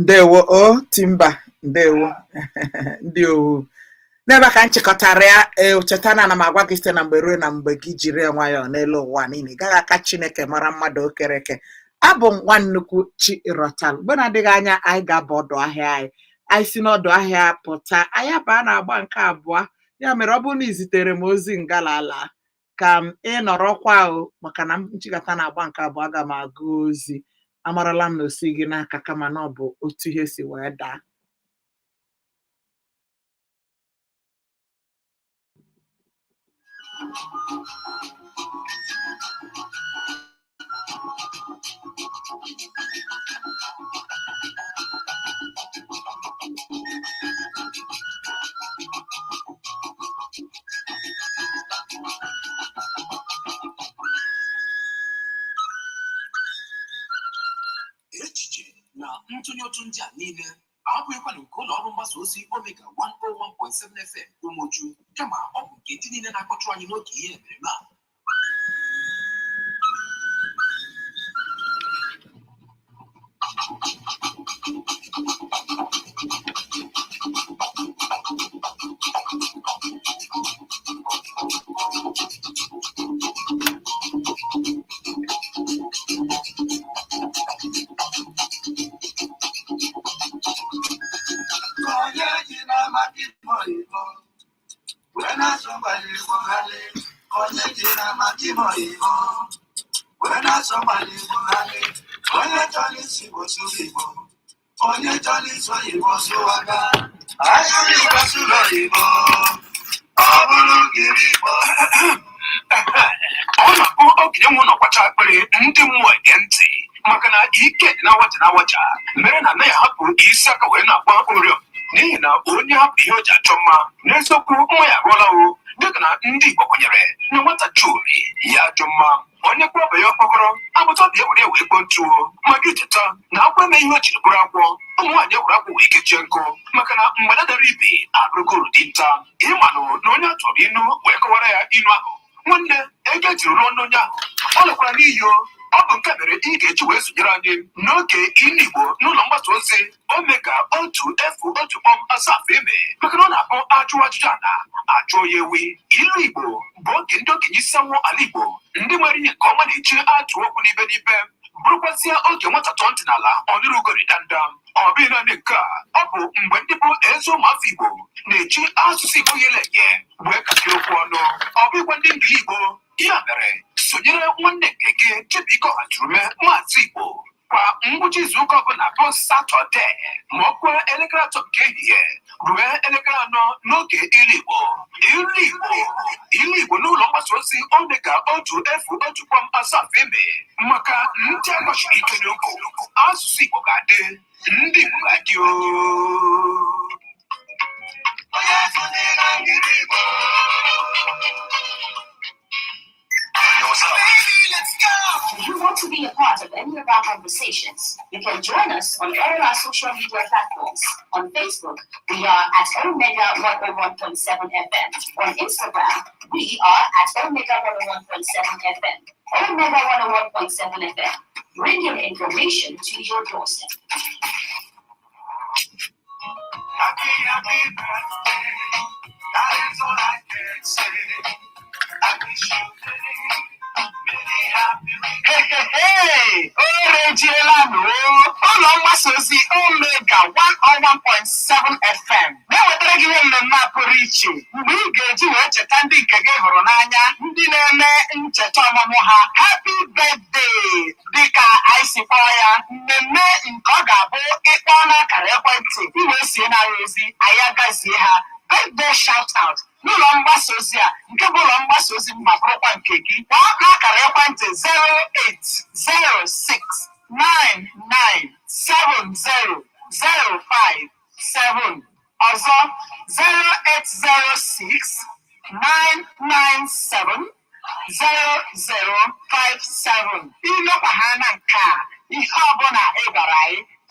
ndewo o timba ndewo ndị owu n'ebe ka m chịkọtara ya cheta na ana m agwa gị site na mgbe ruo na mgbe gị jiri nwayọọ n'elu ụwa niile gaghị aka Chineke mara mmadụ okereke abụ m nwa nnukwu chi rọtal mgbe na-adịghị anya anyị ga-aba ọdụ ahịa anyị si n'ọdụ ahịa pụta anyị abaa na-agba nke abụọ ya mere ọ bụrụ na izitere m ozi ngalala ka m ịnọrọkwa maka na nchịkọta na-agba nke abụọ aga m agụ ozi amarala m na osi gị n'aka kama na ọ bụ otu ihe si wee daa echiche na ntụnye otu ndị a niile abụghịkwa nke ụlọ ọrụ mgbasa ozi Omega 101.7 FM Umoju kama ọ bụ nke ndị niile na-akpọtụrụ anyị n'oge ihe emereme a Igbo Igbo, when I saw my Igbo, onye chọrọ isi Igbo sụrụ Igbo, onye chọrọ iso Igbo sụwaga, asụrụ Igbo sụrụ Igbo, ọ bụrụ gịrị Igbo. Ọ na-abụ okenye nwụ n'ọkwacha akpịrị ndị mmụọ ege ntị maka na ike dị na-awaja mere na anaghị ahapụ isi aka wee na-agba oriọm n'ihi na onye hapụ ihe o ji achọ mma n'eziokwu nwa ya arụọla o dịka na ndị Igbo kwenyere na nwata churi ya ajọ mma onye kpọba ya ọkpọkọrọ agbata obi ewere wee kpọntuo maka icheta na akwa eme ihe o jiri bụrụ akwọ ụmụ nwaanyị ewere akwụ wee kechie nkụ maka na mgbada dara ibe abụrụgoro dinta ịmanụ na onye atụrụ inu wee kọwara ya inu ahụ nwanne ego ejiri rụọ n'onye ahụ ọ lụkwara n'iyi ọ bụ nke mere ị ga-eji wee sonyere anyị n'oge ilu Igbo n'ụlọ mgbasa ozi omega 1F1.7 eme maka na ọ na-abụ ajụwa ajụjụ a na ajụ onye ewi ilu Igbo bụ oge ndị okenye isi awọ ala Igbo ndị nwere ihe nke ọma na-eji atụ okwu n'ibe n'ibe bụrụkwazịa oge nwata tọọ ntị n'ala ọnụrụ ugori danda ọ bụghị naanị nke a ọ bụ mgbe ndị bụ eze ụmụafọ Igbo na-eji asụsụ Igbo yele enye wee kapịa okwu ọnụ ọ bụghịkwa ndị ngili Igbo ya mere sonyere nwanne nke gị Chibuike Ọhajurume Maazị Igbo kwa ngwụcha izuụka ọbụla bụ Satọde ma ọ kụọ elekere 3 nke ehihie ruo elekere 4 n'oge ilu Igbo ilu Igbo n'ụlọ mgbasa ozi omega 1F1.7 eme maka ndị agbachiri ike n'okwu asụsụ Igbo ga-adị ndị Igbo ga-adị Let's go! If you want to be a part of any of our conversations, you can join us on all our social media platforms. On Facebook, we are at Omega 101.7 FM. On Instagram, we are at Omega 101.7 FM. Omega 101.7 FM, bringing information to your doorstep. Happy birthday, that is all I can say. I wish you many happy returns. Orejiela ụlọ mgbasa ozi Omega 101.7 FM na-ewetara gị ihe mmemme a pụrụ iche mgbe ị ga-eji wee cheta ndị nke gị hụrụ n'anya ndị na-eme ncheta ọmụmụ ha happy birthday dịka anyị si kpọọ ya mmemme nke ọ ga-abụ ịkpọ n'akara ekwentị iwee sie n'anya ozi anyị agazie ha birthday shout out n'ụlọ mgbasa ozi a nke bụ ụlọ mgbasa ozi ma bụrụkwa nke gị kpọọ n'akara ekwentị 08066997005 ọzọ 08069970057 ilekwa ha na nke a ihe ọbụla ị gwara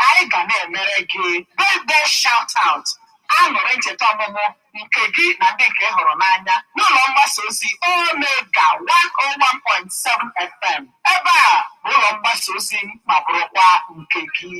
anyị ga na-emere gị birthday shout out aṅụrị ncheta ọmụmụ nke gị na ndị nke hụrụ n'anya n'ụlọ mgbasa ozi Omega 101.7 FM ebe a bụ ụlọ mgbasa ozi ma bụrụkwa nke gị.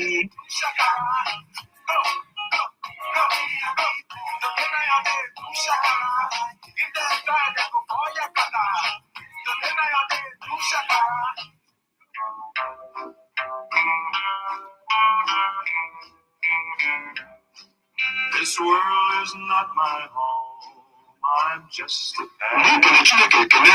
This world is not my home. I'm just a N'ikele Chineke ekele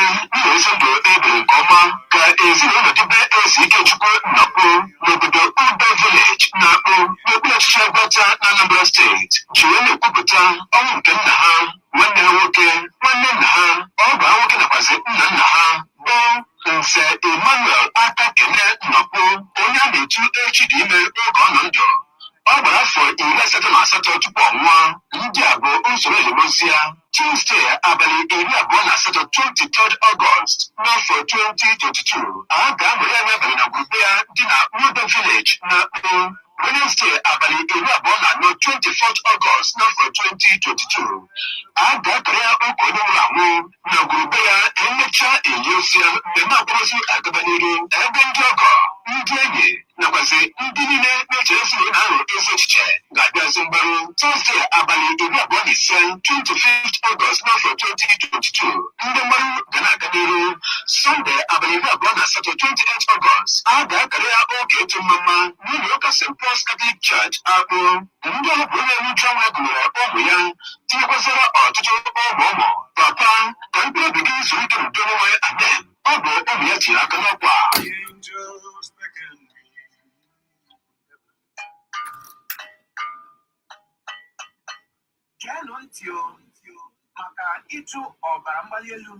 ezi ndụ ebere nke ọma ka ezinụlọ dịbe ezi Ikechukwu nnọkwu n'obodo Udo Village na-akpụ n'okpuru ọchịchị Agwata na Anambra steeti jiri na-ekwupụta ọnwụ nke nna ha nwanne ha nwoke nwanne nna ha ọgọ ha nwoke nakwazi nna ha bụ Nze Emmanuel Aka Kene nnọkwu onye a na-etu echi dị ime oge ọ nọ ndụ ọ gbara afọ 88 tupu ọ nwụọ ndị a bụ usoro elimozi ya Tuesday abalị 28 23rd August n'afọ 2022 a ga-amụrụ ya n'abalị na gwurube ya dị na Udo Village na akpụ Wednesday abalị 24 24th August n'afọ 2022 a ga-akara ya ụka onye nwụrụ anwụ na gwurube ya emechaa enye ozi ya mmemme akwamozu agaba n'iru ebe ndị ọgọ ndị enyi nakwazi ndị niile na-echere ezinụlọ ahụ ezi echiche ga-abịazi mgbaru Tuesday abalị 25 25th August n'afọ 2022 ndị mgbaru ga na-aga n'iru Sunday abalị 28 28th August a ga-akara ya oge ịtụ mmamma n'ụlọ ụka St. Paul's Catholic Church akpụ ndị ahụ bụ onye nju ọnwa gụnyere ụmụ ya tinyekwazara ọtụtụ ụmụ papa ka mkpụrụ obi gị zuru ike n'udo n'onwe amen ọ bụ ebe ya tiri aka n'ọkwa. Geenụ ntị maka ịjụ ọbara mgbali elu,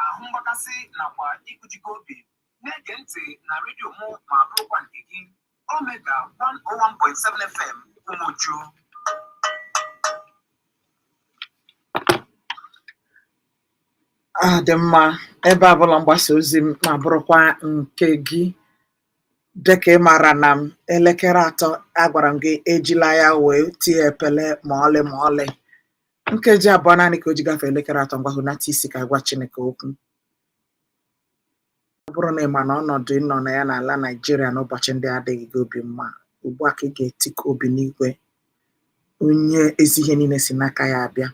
ahụ mgbakasị nakwa ikujike obi. Na-ege ntị na redio mụ ma bụrụkwa nke gị, Omega 101.7 FM Umuju. Dị mma, ebe abụla mgbasa ozi m na-abụrụkwa nke gị. Dịka ị maara na m elekere 3 agwara m gị ejila ya wee tie epele ma ọlị ma ọlị. Nkeji abụọ naanị ka o ji gafee elekere 3 ngwa hụnata isi ka gwa Chineke okwu. Ọ bụrụ na ị ma na ọnọdụ ịnọ na ya n'ala Naịjirịa n'ụbọchị ndị adịghị gị obi mma, ugbu a ka ị ga-etikọ obi n'igwe. Onye ezi ihe niile si n'aka ya abịa,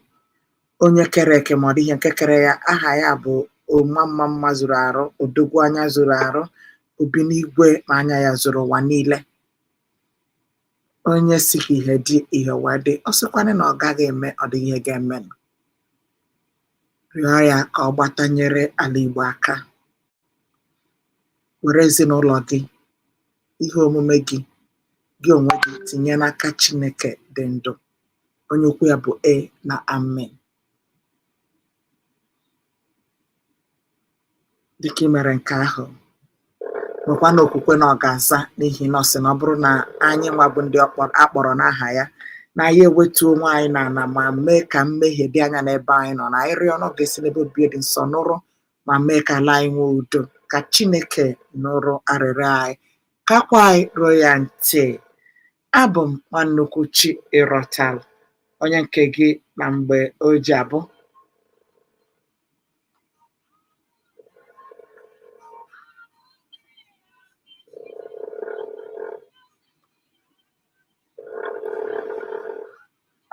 onye kere eke ma ọ dị ihe nke kere ya. Aha ya bụ Oma mma zuru arụ, odogwu anya zuru arụ, obi n'igwe ma anya ya zuru ụwa niile. Onye si ka ihe dị ihe wee dị, ọ sịkwanị na ọ gaghị eme, ọ dịghị ihe ga-eme. Rịọ ya ka ọ gbatanyere ala Igbo aka. Were ezinụlọ gị, ihe omume gị, gị onwe gị tinye n'aka Chineke dị ndụ, onye okwu ya bụ na amen. Dịka ị mere nke ahụ, nwekwa na okwukwe na ọ ga-aza, n'ihi na ọ sị na ọ bụrụ na anyị nwa bụ ndị akpọrọ n'aha ya, na anyị ewetu onwe anyị n'ala ma mee ka mmehie dị anya n'ebe anyị nọ, na anyị rịọ na ọ ga-esi n'ebe obibi dị nsọ nụrụ ma mee ka ala anyị nwee udo. Ka Chineke nụrụ arịrịọ anyị, kakwa anyị ruo ya ntị. Abụ m Nwannnukwu Chi Ịrọtalụ, onye nke gị na mgbe o ji abụ.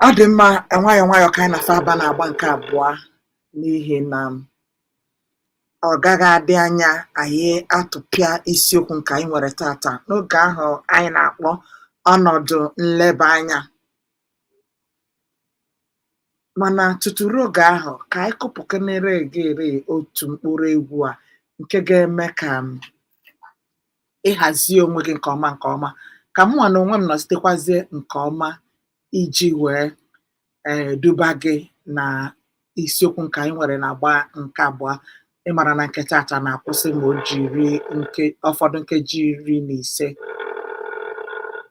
Ọ dị mma, nwayọọ nwayọọ ka anyị na-afa aba na-agba nke abụọ, n'ihi na ọ gaghị adị anya anyị atụpịa isiokwu nke anyị nwere tata n'oge ahụ anyị na-akpọ ọnọdụ nleba anya. Mana tutu ruo oge ahụ, ka anyị kụpụkenere egere otu mkpụrụ egwu a nke ga-eme ka ịhazie onwe gị nke ọma ka mụ na onwe m nọzitekwazie nke ọma iji wee duba gị na isiokwu nke anyị nwere na-agba nke abụọ. Ịmara na nke tata na-akwụsị ma o jiri ụfọdụ nkeji 15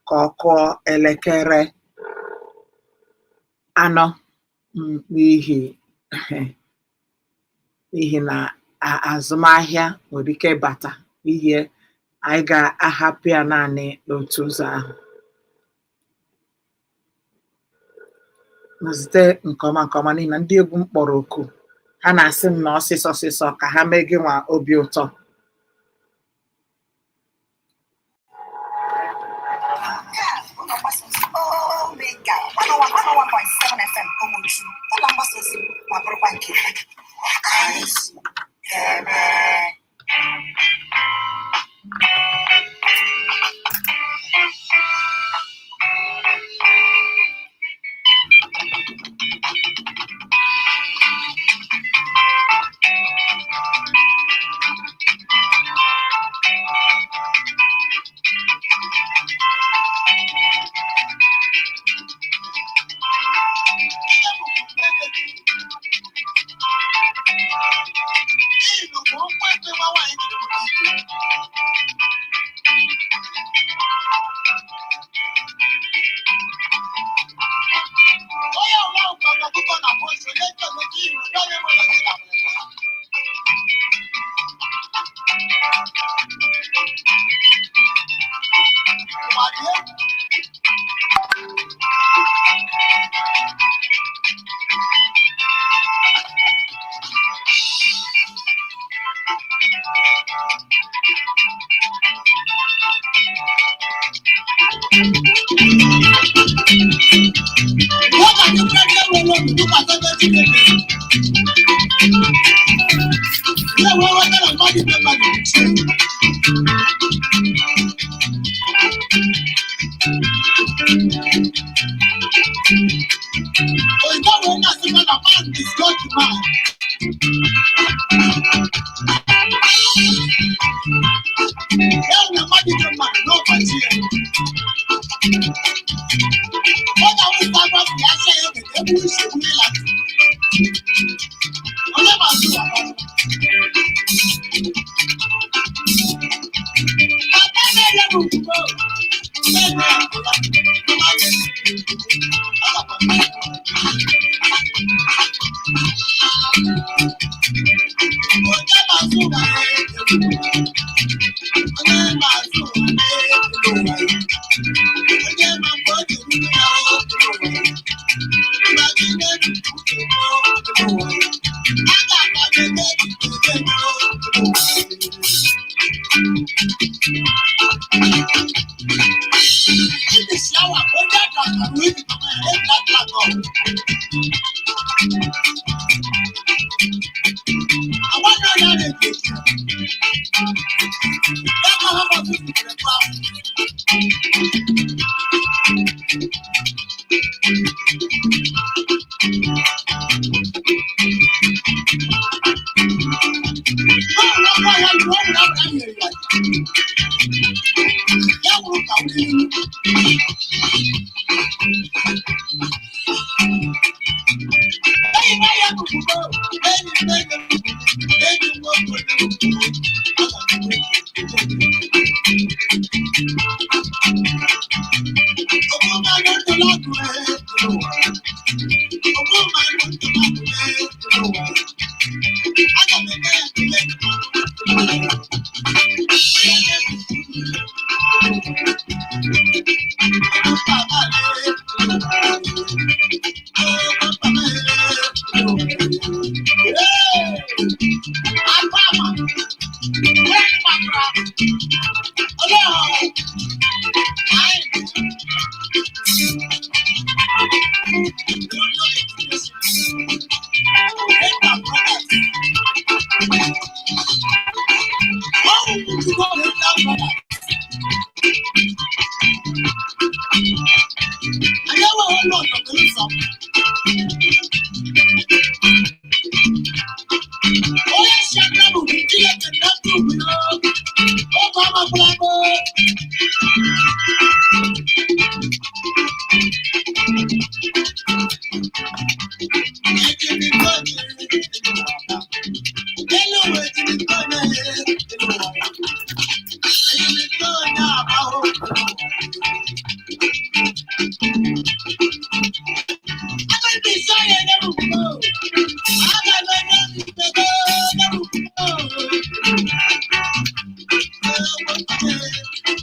ka ọ kụọ elekere 4, n'ihi na azụmahịa nwere ike ịbata ihe anyị ga-ahapụ ya naanị n'otu ụzọ ahụ. Nọzite nke ọma n'ihi na ndị egwu m kpọrọ oku, ha na-asị m na ọsịsọ ka ha mee gị nwa obi ụtọ. Omega 101.7 FM Umuju, ụlọ mgbasa ozi ma bụrụkwa nke anyị si ebe.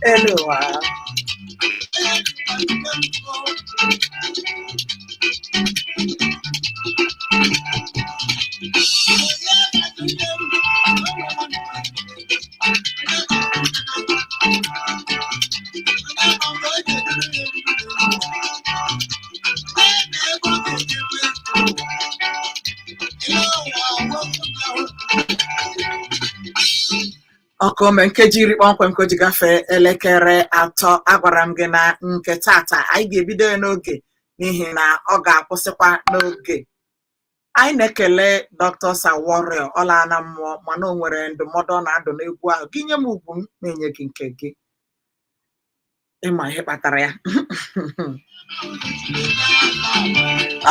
Hello. Ọkụ ome nkeji iri kpọmkwem ka o ji gafee elekere 3 agwara m gị na nke tata anyị ga-ebido ya n'oge n'ihi na ọ ga-akwụsịkwa n'oge. Anyị na-ekele Dr. Saworio ọla na mmụọ mana o nwere ndụmọdụ ọ na-adụ n'egwu ahụ gị nye m ugwu m na-enye gị nke gị ịma ihe kpatara ya.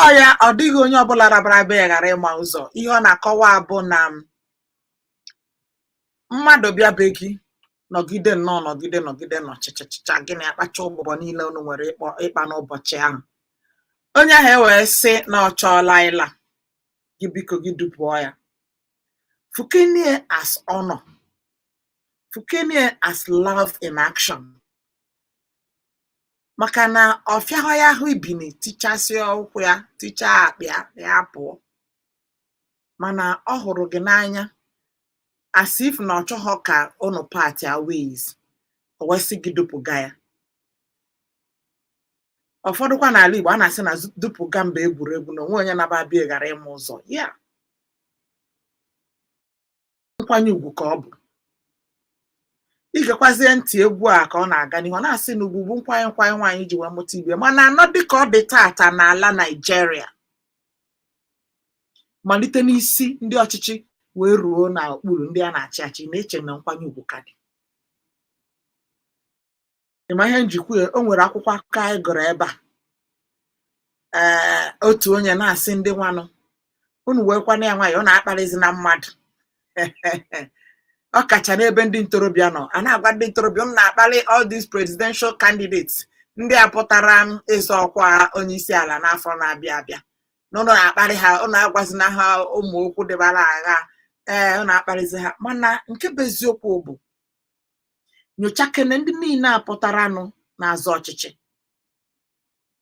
Ọ ya ọ dịghị onye ọbụla rabara be ya ghara ịma ụzọ. Ihe ọ na-akọwa bụ na mmadụ bịa be gị nọgide nọchịchịcha gịnị akpacha ụgbọgbọ niile unu nwere ịkpa n'ụbọchị ahụ. Onye ahụ ewee sị na ọ chọọla ịla gị, biko gị dupụọ ya. Fukenie as honor, fukenie as love in action. Maka na ọfịahụ ya ahụ ibini tichasị ụkwụ ya ticha akpị ya pụọ, mana ọ hụrụ gị n'anya as if na ọ chọghọ ka unu party ways, o wee sị gị dupụga ya. Ụfọdụkwa n'ala Igbo a na-asị na dupụga mba egwuregwu na onwe onye na-abịa ghara ịma ụzọ ya. Nkwanye ugwu ka ọ bụ. Igekwazie ntị egwu a ka ọ na-aga n'ihu ọ na-asị na ugwu bụ nkwanye nwaanyị ji wee mụta ibe, mana anọ dịka ọ dị tata n'ala Nigeria malite n'isi ndị ọchịchị wee ruo n'okpuru ndị a na-achị achị na-eche na nkwanye ugwu ka dị. ịma ihe njikwa o nwere akwụkwọ akụkọ anyị gụrụ ebe a otu onye na-asị ndị nwanụ unu weekwana ya nwaanyị ọ na-akparịzi na mmadụ ọ kacha n'ebe ndị ntorobịa nọ a na-agwa ndị ntorobịa m na-akpali all these presidential candidates ndị a pụtara ịzọ ọkwa onye isi ala n'afọ na-abịa abịa n'ụlọ na-akparị ha ụnụ agwazina ha ụmụ okwu dịbara agha ọ na-akparịzi ha mana nke bụ eziokwu bụ nyochakene ndị niile apụtaranụ na-azọ ọchịchị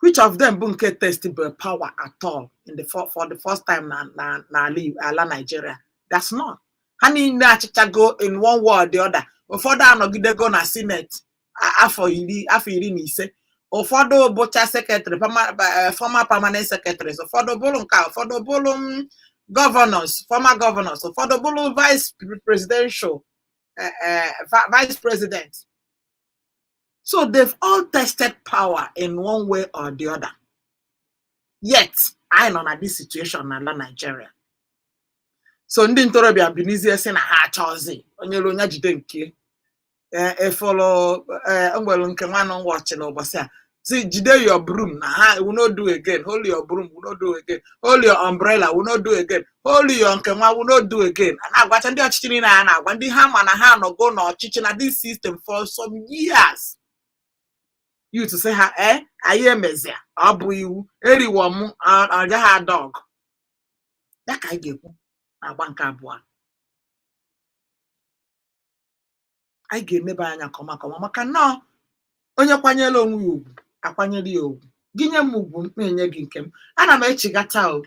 which of them bụ nke testable power at all in for the first time na ala Nigeria? That's not. Ha niile achịchago in one way or the other. Ụfọdụ anọgidego na senate afọ 15, ụfọdụ bụcha secretary former permanent secretaries, ụfọdụ bụrụ nke ụfọdụ bụrụ governors, former governors, ụfọdụ bụrụ vice president. So they've all tested power in one way or the other. Yet, I know that this situation in Nigeria. So ndị ntorobịa binizie sị na ha achọzi onye lu onye jide nke follow nwere nke nwanụ watch na ụbọchị a si jide your broom na ha will not do again, hold your broom will not do again, hold your umbrella will not do again, hold your nke nwa will not do again. Na agwacha ndị ọchịchị niile a na-agwa ndị ha ma na ha nọgo n'ọchịchị na this system for some years. You to say ha anyị emezia ọ bụ iwu eriwo m ọja ha dog ya ka anyị ga-ekwu agba nke abụọ anyị ga-emebe anya kọma maka nnọọ onye kwanyere onwe ya ugwu akwanyere ya ugwu gị nye m ugwu m enye gị nke m ana m echigata o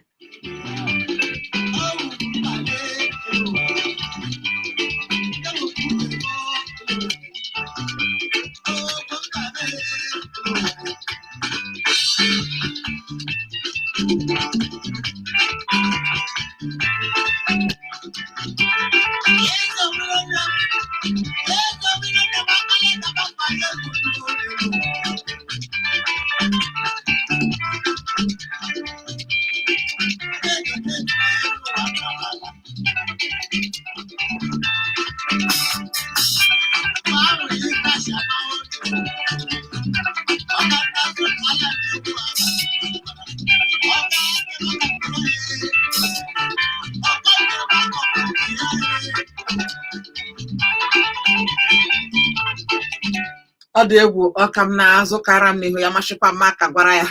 ọ dị egwu ọka m na-azụ kara m n'ihu ya machịkwa m aka gwara ya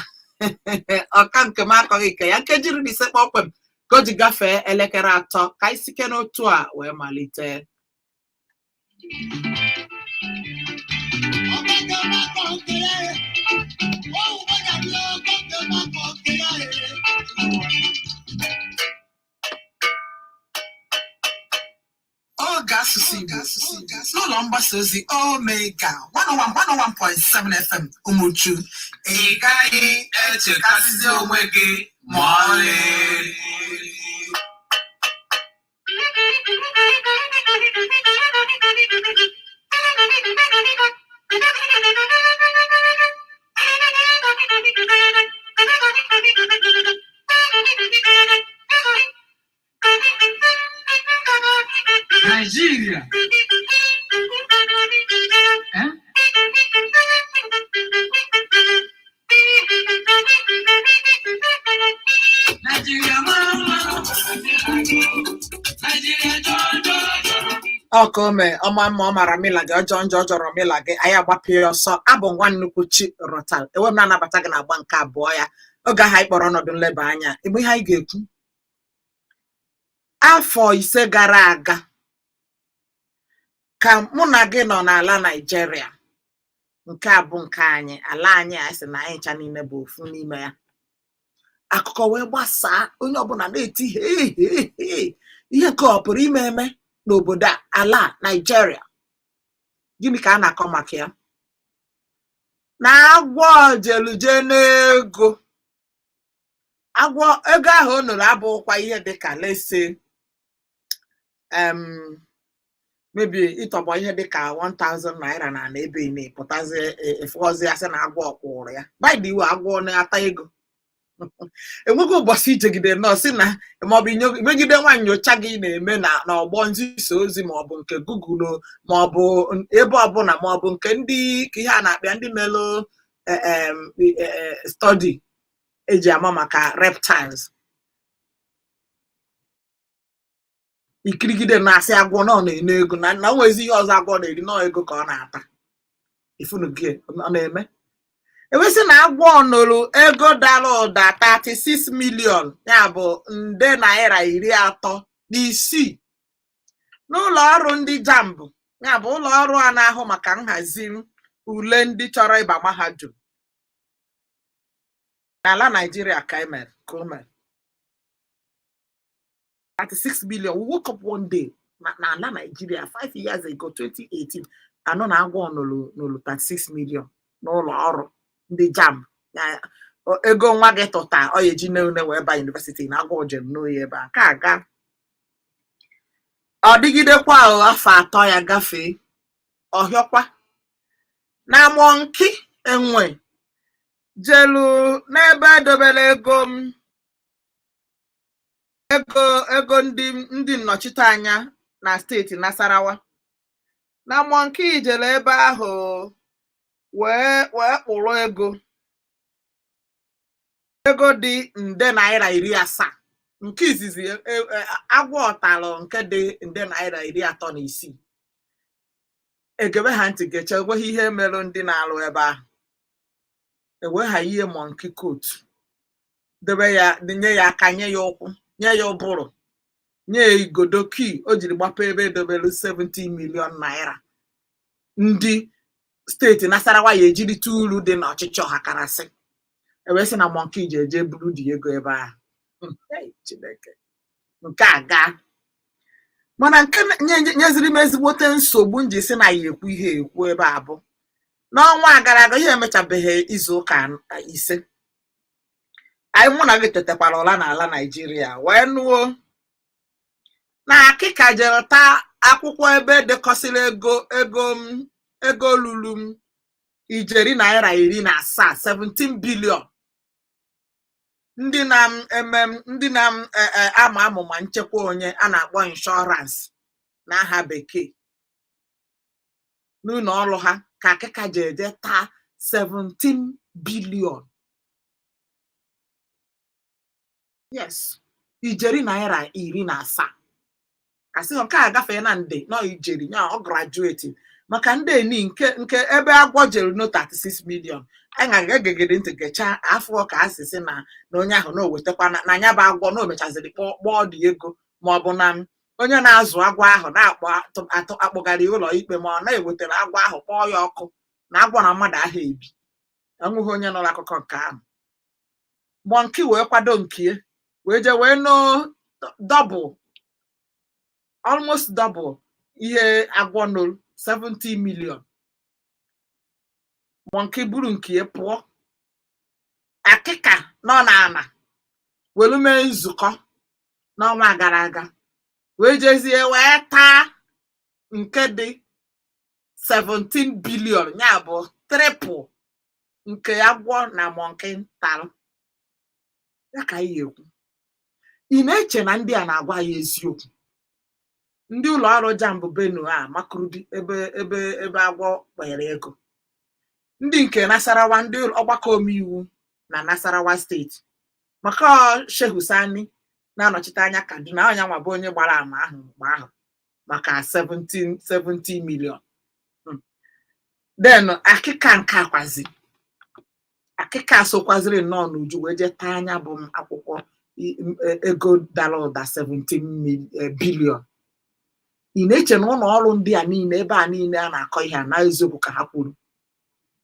ọka nke m akọghị ike ya nkeji iri na ise kpọmkwem ka o ji gafee elekere 3 ka anyị sike n'otu a wee malite. Oge asụsụ Igbo n'ụlọ mgbasa ozi Omega 101.7 FM Umuchu. Ị gaghị echekasịzi onwe gị ma ọlị. Nigeria. Ọkome ọma mma ọ mara mila gị ọjọọ njọ jọrọ mila gị anyị agbapụ ya ọsọ abụ nwa nnukwu chi rotal enwe m na-anabata gị na-agba nke abụọ ya oge ahụ anyị kpọrọ ọnọdụ nleba anya igbe ihe anyị ga-ekwu afọ 5 gara aga ka mụ na gị nọ n'ala Nigeria nke a bụ nke anyị ala anyị a sị na anyị ncha niile bụ ofu n'ime ya akụkọ wee gbasaa onye ọbụla na-eti ihe ka ọ pụrụ ime n'obodo ala Nigeria. Gịnị ka a na-akọ maka ya? Na agwọ jeluje n'ego agwọ ego ahụ o nụrụ abụkwa ihe dịka lese maybe ịtọgbọ ihe dịka 1000 naira na ebe na-epụtazi efọzi asị na agwọ ọkwụrụ ya by the way agwọ na-ata ego enweghị ụbọchị ijegide nọ si na maọbụ megide nwa nyocha gị na-eme na ọgbọ nzisa ozi maọbụ nke Google maọbụ ebe ọbụla maọbụ nke ndị ka ihe a na-akpịa ndị melụ study eji ama maka reptiles. Ikirigide na-asị agwọ nọ na-ene ego na nwezi ihe ọzọ agwọ na-eri nọ ego ka ọ na-ata ifunu gị ọ na-eme. Ewesị na agwọ nụrụ ego dara ụda 36 million ya bụ nde naira 36 n'ụlọ ọrụ ndị JAMB ya bụ ụlọ ọrụ a na-ahụ maka nhazi ule ndị chọrọ ịba mahadum n'ala Nigeria ka emere 36 billion. We woke up one day na ala Nigeria 5 years ago 2018 anọ na agwọ nụrụ 36 million n'ụlọ ọrụ ndị JAMB. Ego nwa gị tụta ọ ya eji nne wee ba university na agwọ jem n'oyi ebe a ka aga ọ dịgidekwa afọ 3 ya gafee ọhịọkwa na Monkey enwe jelu n'ebe edobere ego ndị nnọchiteanya na steeti Nasarawa. Na Monkey jere ebe ahụ wee kpụrụ ego dị nde naira 70. Nke izizi agwọ ọtalụ nke dị nde naira 36. Egebe ha ntị geche enweghị ihe mere ndị na-alụ ebe ahụ. Ewe ha ihe Monkey coat debe ya nye ya aka nye ya ụkwụ nye ya ụbụrụ nye ya igodo kii o jiri gbapụ ebe edobelu 70 million naira ndị steeti Nasarawa ya ejirite uru dị n'ọchịchị ọhakarasị. Ewesị na Monkey ji eje buru dị ego ebe ahụ. Chineke nke a gaa mana nke nyeziri m ezigbote nsogbu nji si na ya ekwu ihe ekwu ebe a bụ n'ọnwa gara aga ihe emechabeghị izu ụka 5 anyị mụ na gị tetekwara ụla n'ala Nigeria wee nụọ na akịka jere taa akwụkwọ ebe dekọsịrị ego lulu ijeri naira 17 17 billion ndị na-ama amụma nchekwa onye a na-akpọ insurance n'aha bekee n'ụlọ ọrụ ha ka akịka ji eje taa 17 billion. Yes, ijeri naira 17 asị nke a gafee na nde nọ ijeri nya ọ graduate maka ndị eni nke ebe agwọ jere no 36 million. Anyị ga-egegede ntị gecha afọ ka asịsị na onye ahụ na owetakwa na anya bụ agwọ na omechaziri kpọọ dị ego maọbụ na onye na-azụ agwọ ahụ akpọgara ụlọ ikpe ma ọ na-ewetara agwọ ahụ kpọọ ya ọkụ na agwọ na mmadụ ahụ ebi. Enweghị onye nọrọ akụkọ nke ahụ. Monkey wee kwado nke wee je wee no double almost double ihe agwọ no 70 million. Monkey buru nke pụọ akịka nọ n'ana welu mee nzukọ n'ọnwa gara aga wee jezie wee taa nke dị 17 billion ya bụ triple nke agwọ na Monkey talụ. Ya ka anyị ekwu ị na-eche na ndị a na-agwa ya eziokwu? Ndị ụlọ ọrụ JAMB Benue a makurudi ebe agwọ kpere ego. Ndị nke Nasarawa ndị ọgbakọ omeiwu na Nasarawa steeti maka Shehu Sani na-anọchite anya Kaduna onye nwa bụ onye gbara ama ahụ mgbe ahụ maka 70 million. Then akịka nke akwazi akịka sokwaziri nnọọ n'uju wee je taa anya bụ akwụkwọ ego dara ụda 17 billion. Ị na-eche na ụlọ ọrụ ndị a niile ebe a niile a na-akọ ihe a na eziokwu ka ha kwuru?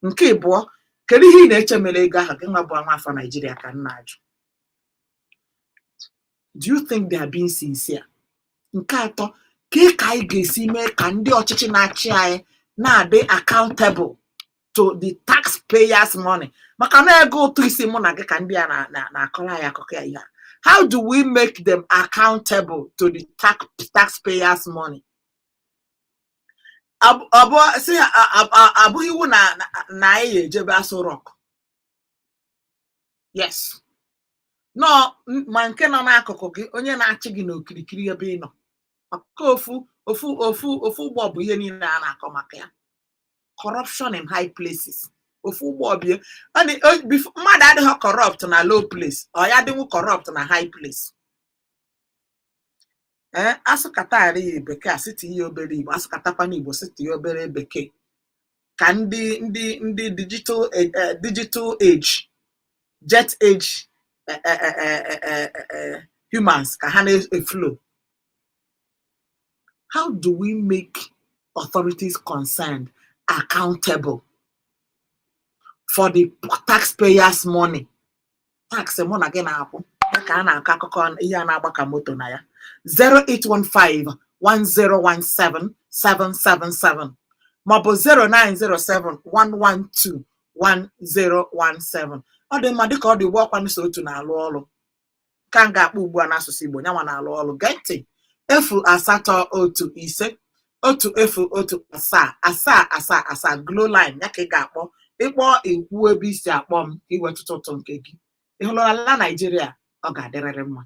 Nke ịbụọ, kedu ihe ị na-eche mere ego ahụ gị nwa bụ nwa afọ Nigeria ka nna ajụ? Do you think they are being sincere? Nke atọ, ka anyị ga-esi mee ka ndị ọchịchị na-achị anyị na-adị accountable to the taxpayers money maka na ego ụtụ isi mụ na gị ka ndị a na-akọrọ anyị akụkọ ya ihe. How do we make them accountable to the taxpayers money? Abụghị iwu na anyị ejebe Aso Rock. Yes, no ma nke nọ n'akụkụ gị onye na-achị gị n'okirikiri ebe ị nọ maka ofu ụgbọ bụ ihe niile a na-akọ maka ya. Corruption in high places. Ofu ụgbọ bie mmadụ adịghị corrupt na low place ọ ya dịnwu corrupt na high place. Asụkatari bekee asịtị ihe obere Igbo asụkatakwana Igbo sịtị ihe obere bekee ka ndị digital age jet age humans ka ha na-flow. How do we make authorities concerned accountable for the taxpayers' money? Tax mụ na gị na-akwụ ka a na-akọ akụkọ ihe a na-agba ka moto na ya. 08151017777 maọbụ 09071121017. Ọ dị mma dịka ọ dị ugbu ọkwanụ so otu na-alụ ọrụ ka m ga-akpọ ugbu a n'asụsụ Igbo nyanwa na-alụ ọrụ. Gee ntị 08015017777 Glow line ya ka ị ga-akpọ ịkpọ ikwu ebe isi akpọ m ka iwe tụtụtụ nke gị. Ị hụrụ ala Naịjirịa ọ ga-adịrịrị mma.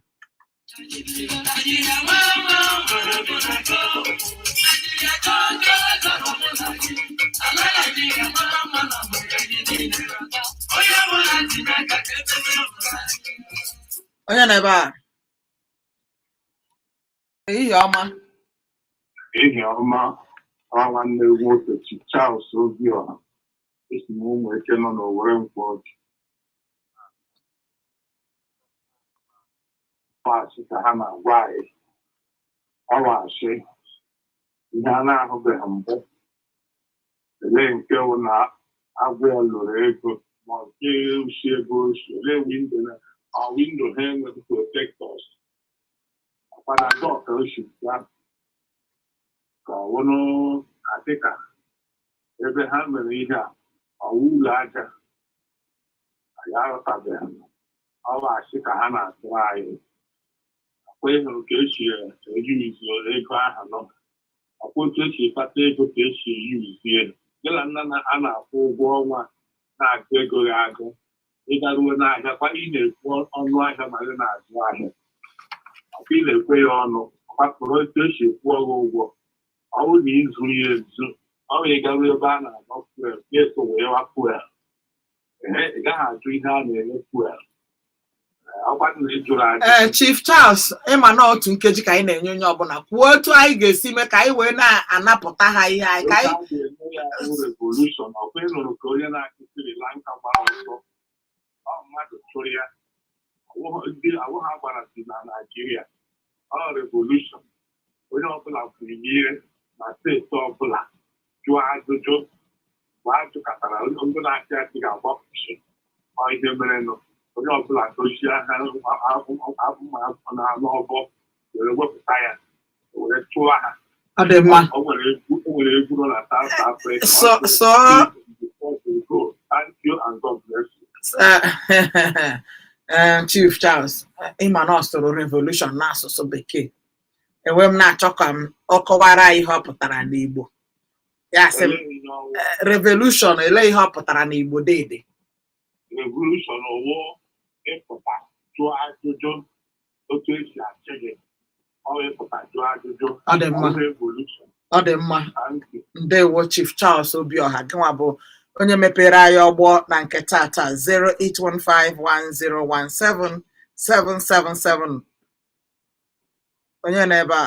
Onye na ebe a ehihie ọma. Ehihie ọma. Nwanne nwoke Charles Obiọha esi m ụmụ eke nọ n'Owere Nkwọ ọjị paasị ka ha na-agwa anyị ọwachi ihe a na-ahụbeghị mbụ. Ele nke wụ na agwụ ya lụrụ ego ma nke ushi ego oshi ele windo ha enweghị protectors akwana dọka oshi ya ka ọwụnụ adịka ebe ha mere ihe a ọwụ ụlọ aja anyị aghọtabeghị ọwachi ka ha na-atụ anyị akwa ịhụrụ ka esi eyuzu ego ahụ nọ ọkwa otu esi kpata ego ka esi eyuzie gịla nna na a na-akwụ ụgwọ ọnwa na-agụ ego ya agụ ịgaruo n'ahịa kwa ị na-ekwu ọnụ ahịa ma gị na-azụ ahịa ọkwa ị na-ekwe ya ọnụ ọkpakpụrụ otu esi kwụọ gị ụgwọ ọ bụrụ na ịzụ ya ezu ọ bụ ịgaruo ebe a na-agba fuel ga-eso wee wa fuel ị gaghị ajụ ihe a na-enye fuel. Chief Charles ịma na otu nkeji ka anyị na-enye onye ọbụla kwuo otu anyị ga-esi mee ka anyị wee na-anapụta ha ihe anyị ka anyị revolution ọkwa ịnụrụ ka onye na-achị Sri Lanka gbara ọsọ mmadụ chụrụ ya awụ ha gbara si na Naịjirịa ọ revolution onye ọbụla kwuru ihe na steeti ọbụla jụọ ajụjụ ma ajụkọtara ndị na-achị achị ga-agbapụchi ihe mere nụ onye ọbụla dochie ha n'ọbọ were wepụta ya were chụọ ha. Ọ dị mma. O nwere egwu nọ na South Africa. Thank you and God bless you. Chief Charles ịma na ọ sụrụ revolution n'asụsụ bekee enwe m na-achọ ka m ọ kọwara ihe ọ pụtara n'Igbo ya sị m revolution ele ihe ọ pụtara n'Igbo deede. Revolution ọwụ ịpụta jụọ ajụjụ otu esi achị gị ọ ịpụta jụọ ajụjụ. Ọ dị mma. Ọ dị mma. Ndewo Chief Charles Obiọha gịnwa bụ onye mepere anyị ọgbọ na nke tata 08151017777 onye nọ ebe a.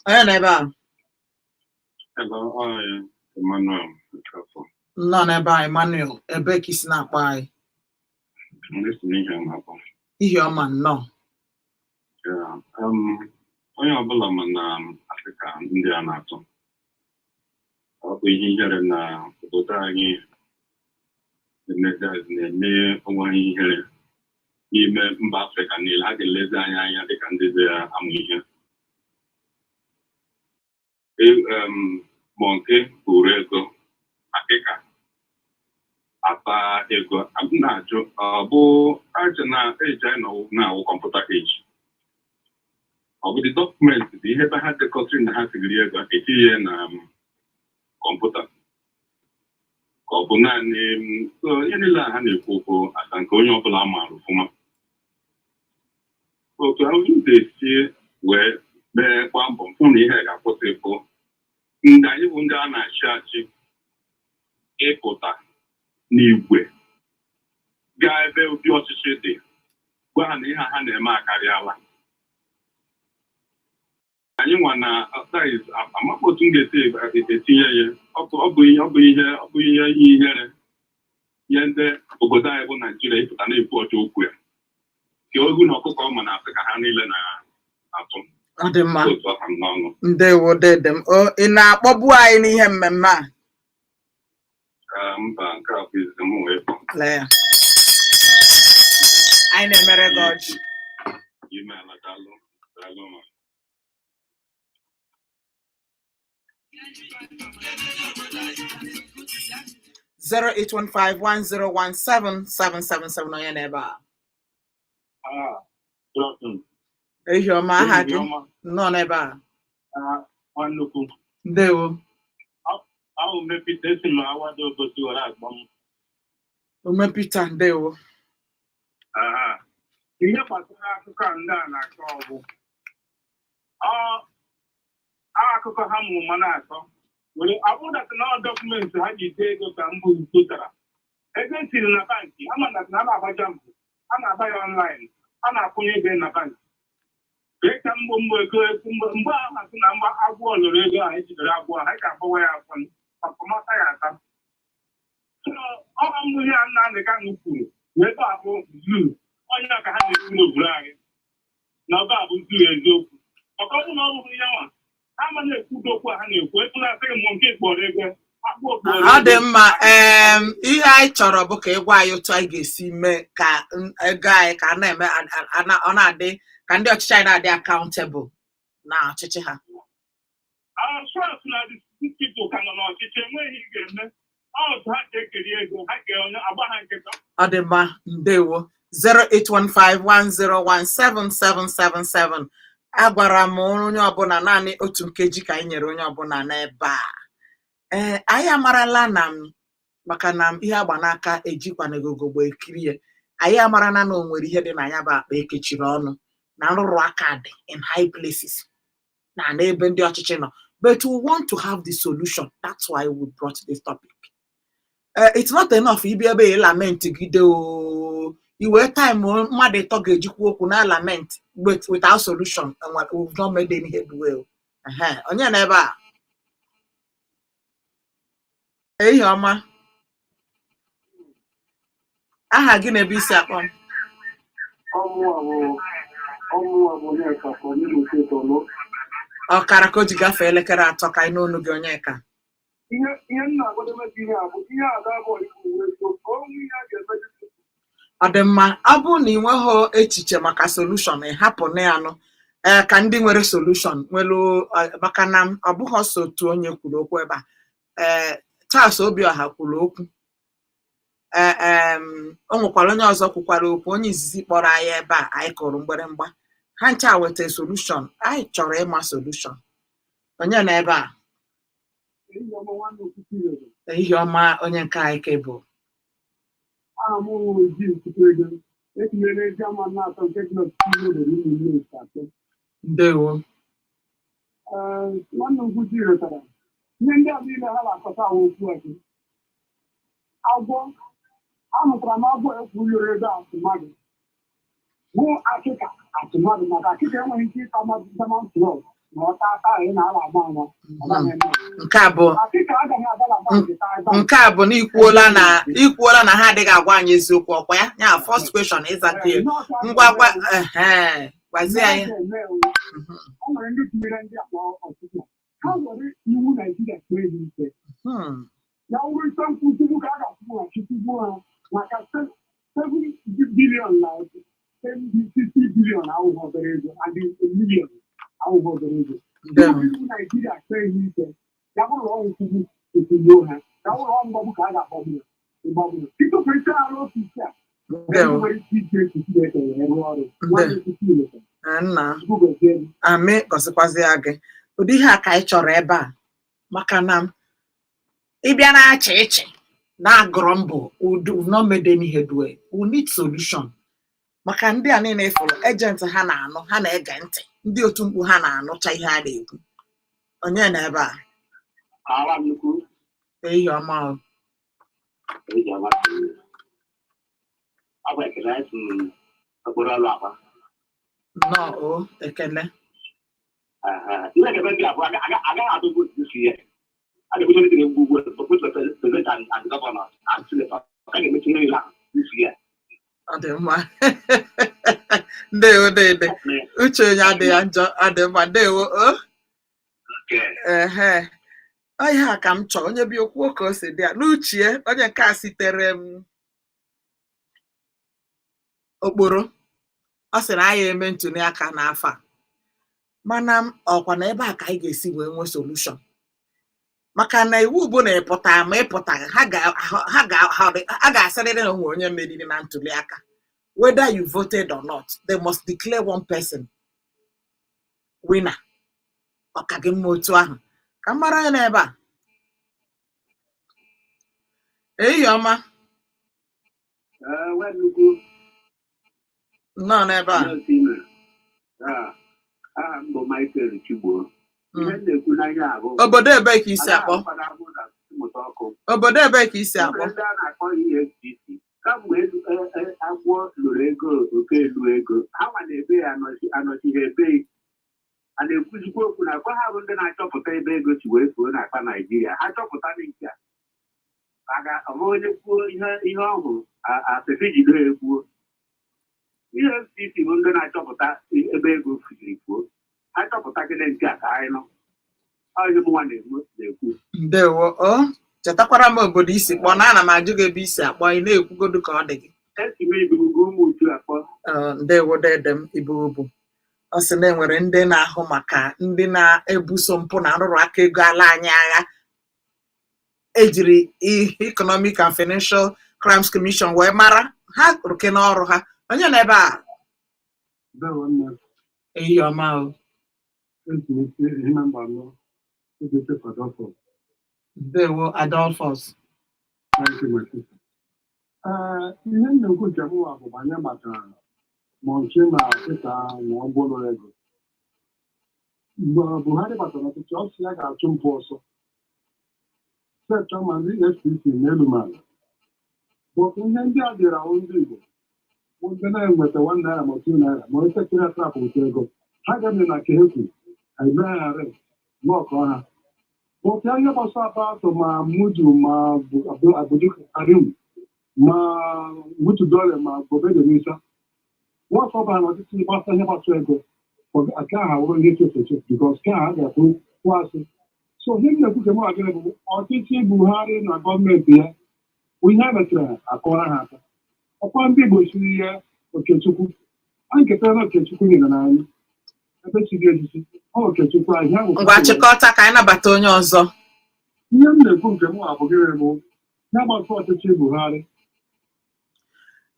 Onye nọ ebe a. Nọ n'ebe a Emmanuel ebe ka isi na-akpọ anyị. Ihe ọma nnọọ. Onye ọbụla ma na Afrịka ndị a na-atụ ọ bụ ihe ihere na obodo anyị na-eme onwe ha ihere n'ime mba Afrịka niile. Ha ga-elezi anyị anya dịka ndị dị amụ ihe. Monkey, Urego, Akeka, Ata Ego, Abnajo, Bo, Arjana, age, I know now, computer age. Of the document, the ever had the country in the half a year, computer. Kọbụna so ihe niile ha na-ekwu okwu aka nke onye ọbụla maara ọfụma otu ahụ ga-esi wee mee kwa mbọ hụ na ihe ga-akwụsị bụ ndị anyị bụ ndị a na-achị achị ịpụta n'igwe gaa ebe obi ọchịchị dị gwa ha na ihe ha na-eme akarịala anyị nwa na amapụ otu m ga-esi etinye ya ọ bụ ihe ihere ihe ndị obodo anyị bụ Naijiria ịpụta na-ekwu ọchọ okwu ya ka ogu na ọkụkọ ọma na Afrịka ha niile na-atụ ọ dị mma otu ọha m n'ọnụ ndewo dedem ị na-akpọbu anyị n'ihe mmemme a mba nke a bụ izizi m wee kpọ lee ya anyị na-emere gị ọjị ime ala daalụ ma 08151017777 onye n'ebe a. Ehi ọma aha gị nọ n'ebe a. Ndewo. Ahụ mepụta esi m awado obosi were agba m. Omepụta ndewo. Ihe gbasara akụkọ a ndị a na-akọ ọgwụ. Akụkọ ha mụ ma na-akọ. Were abụdata na dọkụmentị ha ji dee ego ka mbụ zụtara. Ego siri na bankị, ha mandata na a na-agbaja mbụ, a na-agba ya ọnlaịn, a na-akwụnye ego na bankị. Bee ka mgbe ahụ asị na mgba agwọ lụrụ ego ahụ ejidere agwọ ha ga-agbawa ya afọ mata ya ata. Ọha mmụrụ ya nna ndị ka kwuru wee abụ zuu onye ka ha na-ekwu n'obodo anyị na ọba abụ zuu eziokwu. Maka ọ bụ na ọ bụghị ya nwa ha ma na-ekwu okwu ha na-ekwu etu na-asịghị mmụọ nke kpọrọ ego ọ dị mma ihe anyị chọrọ bụ ka ịgwa anyị otu anyị ga-esi mee ka ego anyị ka a na-eme ọ na-adị ka ndị ọchịchị anyị na-adị accountable na ọchịchị ha. Ọ dị mma ndewo 08151017777 agwara m onye ọbụla naanị otu nkeji ka anyị nyere onye ọbụla n'ebe a. Anyị amarala na maka na ihe agba n'aka ejikwana egogogbo ekirie anyị amarala na o nwere ihe dị na ya bụ akpa ekechiri ọnụ na nrụrụ aka dị in high places na n'ebe ndị ọchịchị nọ, but we want to have the solution. That's why we brought this topic. It's not enough ibi ebe lament gide iwe time mmadụ ịtọ ga-ejikwu okwu na lament without solution and we've not made any headway. Onye na ebe a. Ehi ọma. Aha gị na ebe isi akpọ m? Ọkara ka o ji gafee elekere 3 ka anyị n'onu gị onye ka. Ọ dị mma ọ bụrụ na ị nweghị echiche maka solution ịhapụ na ya nụ ka ndị nwere solution nwere maka na ọ bụghị ọsọ otu onye kwuru okwu ebe a. Charles Obioha kwuru okwu o nwekwara onye ọzọ kwukwara okwu onye izizi kpọrọ anyị ebe a anyị kụrụ mgbịrịmgba ha ncha weta solution anyị chọrọ ịma solution. Onye na ebe a? Ihe ọma onye nke anyị ka bụ ndewo. Ihe ndị a niile ha na-akọta okwu ego agwọ amụtara m agwọ ekwu yoro ego atụmadụ bụ akịka atụmadụ maka akịka enweghị ike ịta mmadụ na ọta aka anyị na-ala agba nwa nke a bụ na ikwuola na ha adịghị agwa anyị eziokwu ọkwa ya ya first question ịza dị ngwa gwazie anyị. O nwere ndị tinyere ndị akpọ ọchịchị ha were iwu Naijiria kpee ha ikpe ya wuru ise nkwụtugbu ka a ga-akwụghachikwugbu ha maka 7 bilion na 60 bilion awụghị obere ego adị milion awụghị obere ego. Iwu Naijiria kpee ha ikpe ya bụrụ ọnwụ kwugbu ekwugbuo ha ya bụrụ ọmgbọgbụ ka a ga-akpọgbu ya ịgbọgbụ ịtụpụta arụ ofisi a nwere ike iji echichi Chineke wee rụọ ọrụ nna amị gọzikwazi ya gị ụdị ihe a ka anyị chọrọ ebe a maka na ịbịa na-achị ịchị na-agụrụ mbụ unomede n'ihe due we need solution maka ndị a niile fụrụ ejenti ha na-anụ ha na-ege ntị ndị otu mkpu ha na-anụcha ihe a na-ekwu onye na ebe a ehi ọma nnọọ ekele ọ dị mma ndewo dede uche onye adịghị njọ adị mma ndewo ehe ihe a ka m chọọ onye bi okwu ka o si dị a n'uchie onye nke a sitere m okporo ọ sị na anyị eme ntuli aka n'afọ a mana ọkwa na ebe a ka anyị ga-esi wee nwee solution maka na iwu bụ na ịpụta ma ịpụtaghị ha ga-asịrịrị na onwe onye meriri na ntuli aka whether you voted or not they must declare one person winner ọka gị mma otu ahụ ka m mara onye n'ebe a ehihie ọma nnọọ n'ebe a obodo ebee ka isi akpọ obodo ebee ka isi akpọ kamgbe agwọ lụrụ ego oke elu ego ha nwa na-ebe ya anọchighị ebe a na-ekwuzikwa okwu na akwa ha bụ ndị na-achọpụta ebe ego si wee fuo n'akpa Naijiria ha chọpụta nke a ọ bụ onye kwuo ihe ọhụrụ asịsị jide ekwuo ihe FCC bụ ndị na-achọpụta ebe ego fuziri fuo ha chọpụta gịnị nke a ka anyị nọ ọhịa mụnwa na-ekwu ndewo chetakwara m obodo isi kpọ na ana m ajụ gị ebe isi akpọ ị na-ekwugodu ka ọ dị gị ndewo dede m ibubu ọ sị na enwere ndị na-ahụ maka ndị na-ebuso mpụ na nrụrụ aka ego ala anyị agha ejiri Economic and Financial Crimes Commission wee mara ha rụke n'ọrụ ha onye na ebe a ehi ọma ndewo Adolphus ihe nnekwu nke mụwa bụ banye maka mọnchi na dịka na ọgbọrọ ego mgbe Buhari batara ọchịchị ọ sị ya ga-achụ mpụ ọsọ sekchọ ma ndị FCC n'elu mala bụ ihe ndị a dịra ahụ ndị Igbo bụ ndị na-enweta 1 naira ma 2 naira ma onye sekere ha trapụta ego ha ga-eme na ka ekwu aimeghara n'ọkọ ha oke ihe gbasara atụ ma muju ma abuju karim ma mutu dole ma bobedo n'isa nwafọ bara n'ọtụtụ gbasa ihe gbasara ego aka ha wụrụ ihe checheche bikos ka ha ga-akwu kwasị so ihe m na-ekwu ka m agịrị bụ ọchịchị Buhari na gọọmenti ya bụ ihe a mechara akọrọ ha aka ọkwa ndị Igbo chiri ya Okechukwu a nketara na Okechukwu nyere n'anya ebe chiri ejisi Okechukwu ahịa ngwa chịkọta ka anyị nabata onye ọzọ ihe m na-ekwu nke m abụghịrị bụ na-agbasa ọchịchị Buhari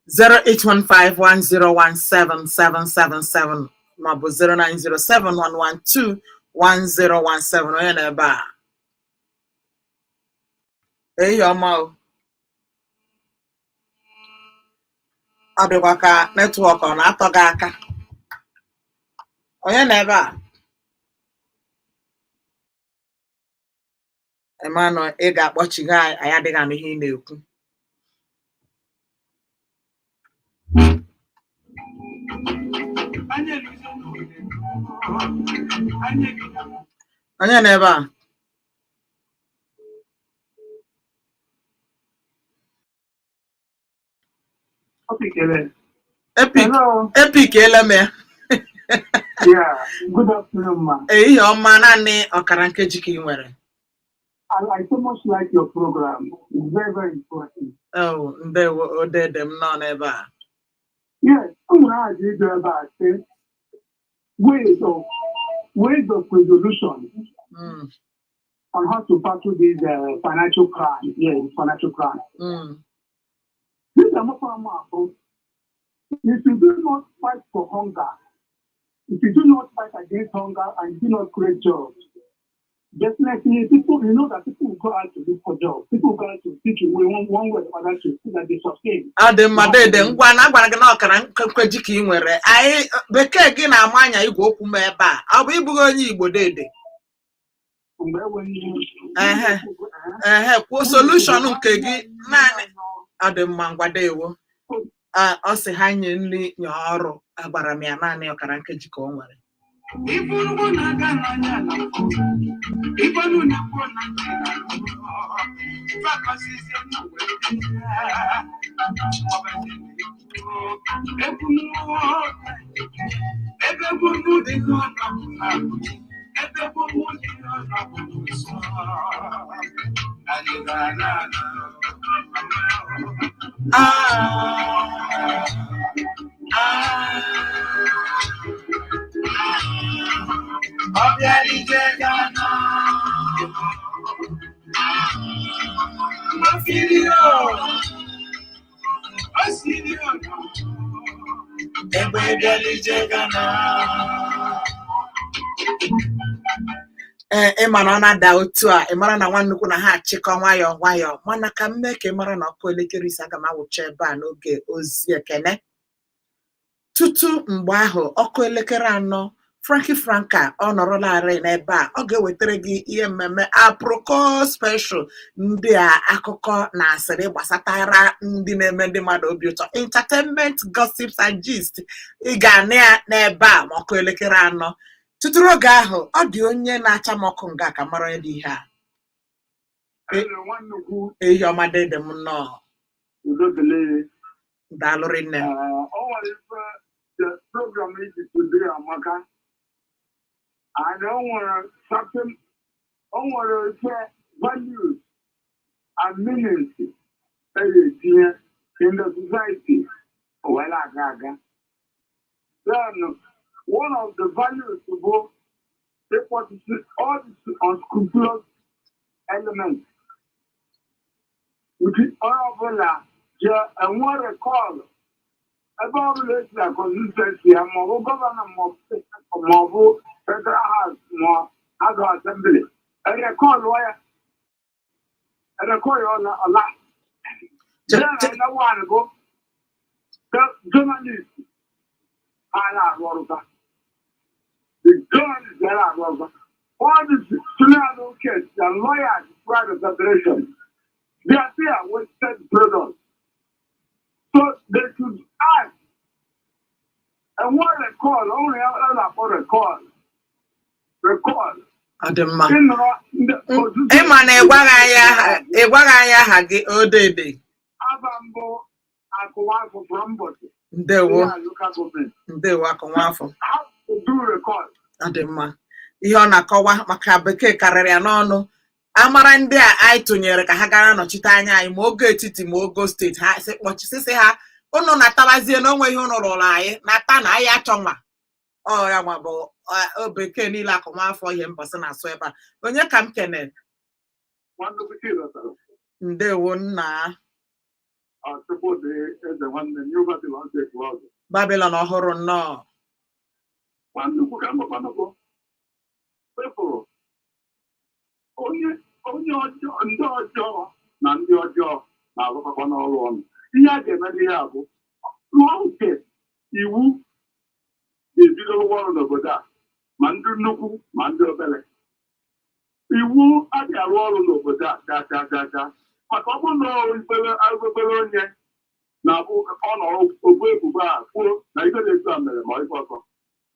08151017777 maọbụ 09071121017 onye na-ebe a ehi ọma ọ dịkwa ka netwọk ọ na-atọ gị aka onye na-ebe a Emmanuel ị ga-akpọchigha anyị adịghị anụ ihe ị na-ekwu onye na-ebe a Epic eleme good afternoon, ma. Ehihie ọma naanị ọkara nkeji ka ị nwere I so much like your program. It's very, very important. Oh, ndewo odede m nọ n'ebe a. Yes, I'm going to do about ways of resolution. on how to battle this financial crime. Yeah, financial crime. This is a if you do not fight for hunger, if you do not fight against hunger and do not create jobs, definitely people, you know that people will go out to look for jobs. People will go out to seek away one way or another to see that they sustain. Adịmmadụ ngwa na agwara gị na ọkara nkweji ka ị nwere anyị bekee gị na-ama anya igwe okwu m ebe a ọ bụ ịbụghị onye Igbo dede kwuo solushọn nke gị naanị adịmma ngwadewo ọ sị ha nye nri nye ọrụ agbara m ya naanị ọkara nkeji ka o nwere ị mara ọ na-ada otu a ị mara na nwa nnukwu na ha achịkọ nwayọọ nwayọọ mana ka mme ka ị mara na ọkụ elekere ise aga m awụcha ebe a n'oge ozi ekene tutu mgbe ahụ ọkụ elekere 4 Frankie Franca ọ nọrọlarị n'ebe a ọ ga-ewetara gị ihe mmemme aproko special ndị a akụkọ na asịrị gbasatara ndị na-eme ndị mmadụ obi ụtọ entertainment gossips and gist ị ga-anụ ya n'ebe a ma ọkụ elekere 4 tuturu oge ahụ ọ dị onye na-acha m ọkụ nga ka mara onye dị ihe a ehi ọma dede m nnọọ daalụrị nne and certain values and meanings in the society. Then one of the values to go all these unscrupulous elements, which is honorable and one recall about the consistency and more government more federal house more other assembly. And recall lawyer and recall a lot. Then I want to go the journalists are the journalists are all the senior advocates and lawyers throughout the federation, they are there with said products. So they should ask. And what they call, only for recall. Adịmma ịma na ịgwaghị anyị aha gị odede ndewo akụnwafọ adịmma ihe ọ na-akọwa maka bekee karịrị ya n'ọnụ amara ndị a anyị tụnyere ka ha gara nọchite anya anyị ma ogo etiti ma ogo steeti ha kpọchisisi ha unu na-atabazie na onwe ihe unu rụrụ anyị na-ata na anyị achọ nwa ọ ya nwa bụ bekee niile akụnwafọ ihe mbọsị na-asụ ebe a onye ka m kenere ndewo nna Babylon ọhụrụ nnọọ onye ọjọọ ndị ọjọọ na ndị ọjọọ na-alụkọkọ n'ọrụ ọnụ ihe a ga-emere ihe a bụ rụọ nke iwu ga-ebido ọrụ n'obodo a ma ndị nnukwu ma ndị obere iwu a ga-arụ ọrụ n'obodo a gacha maka ọ bụrụ na obere onye na-abụ ọ nọrọ ogbu ebubo a kwuo na ibe na-etu a mere ma ife ọzọ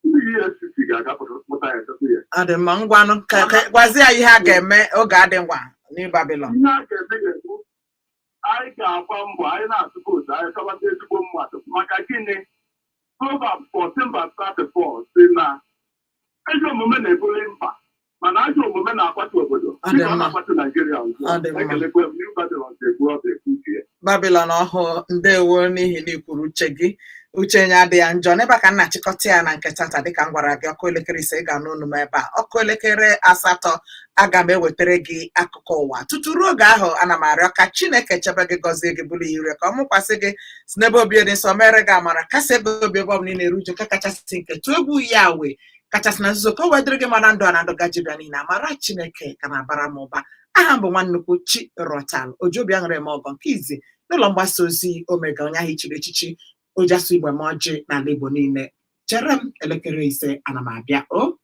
ndị EFCC ga-agapụta ya chọta ya adị mma ngwanụ gwazi ya ihe a ga-eme oge adị ngwa n'Babylon ihe a ga-eme ga-ekwu anyị ga-agba mbọ anyị na-atụ vootu anyị chọbata ezigbo mmadụ maka gịnị Proverbs 14:34 si na ezi omume na-ebuli mba mana ajọ omume na-akwatu obodo dịka ọ na-akwatu Naijiria ekelekwe m Babylon ga-ekwu ọ ga-ekwu uche ya Babylon ọhụụ ndewo n'ihi na ikwuru uche gị Uchenye adị ya njọ n'ebe a ka nna chịkọta ya na nke tata dịka m gwara gị ọkụ elekere ise ị ga n'onu m ebe a ọkụ elekere asatọ aga m ewetara gị akụkọ ụwa tutu ruo oge ahụ ana m arịọ ka Chineke chebe gị gọzie gị bụrụ ire ka ọ mụkwasị gị si n'ebe obi dị nsọ mere gị amara kasị ebe obi ebe ọbụla ị na-eru uju nke kachasị nke tụọ egwu ya wee kachasị na nzuzo ka o wedịrị gị mana ndụ a na ndụ gaji bịa niile amara Chineke ka na-abara m ụba aha m bụ Nwannukwu Chi Rotal Ojobi aṅụrị m ọgọ nke izi n'ụlọ mgbasa ozi Omega onye ahụ ichiri echichi Ojasu Igbo ma ọjị n'ala Igbo niile chere m elekere ise ana m abịa o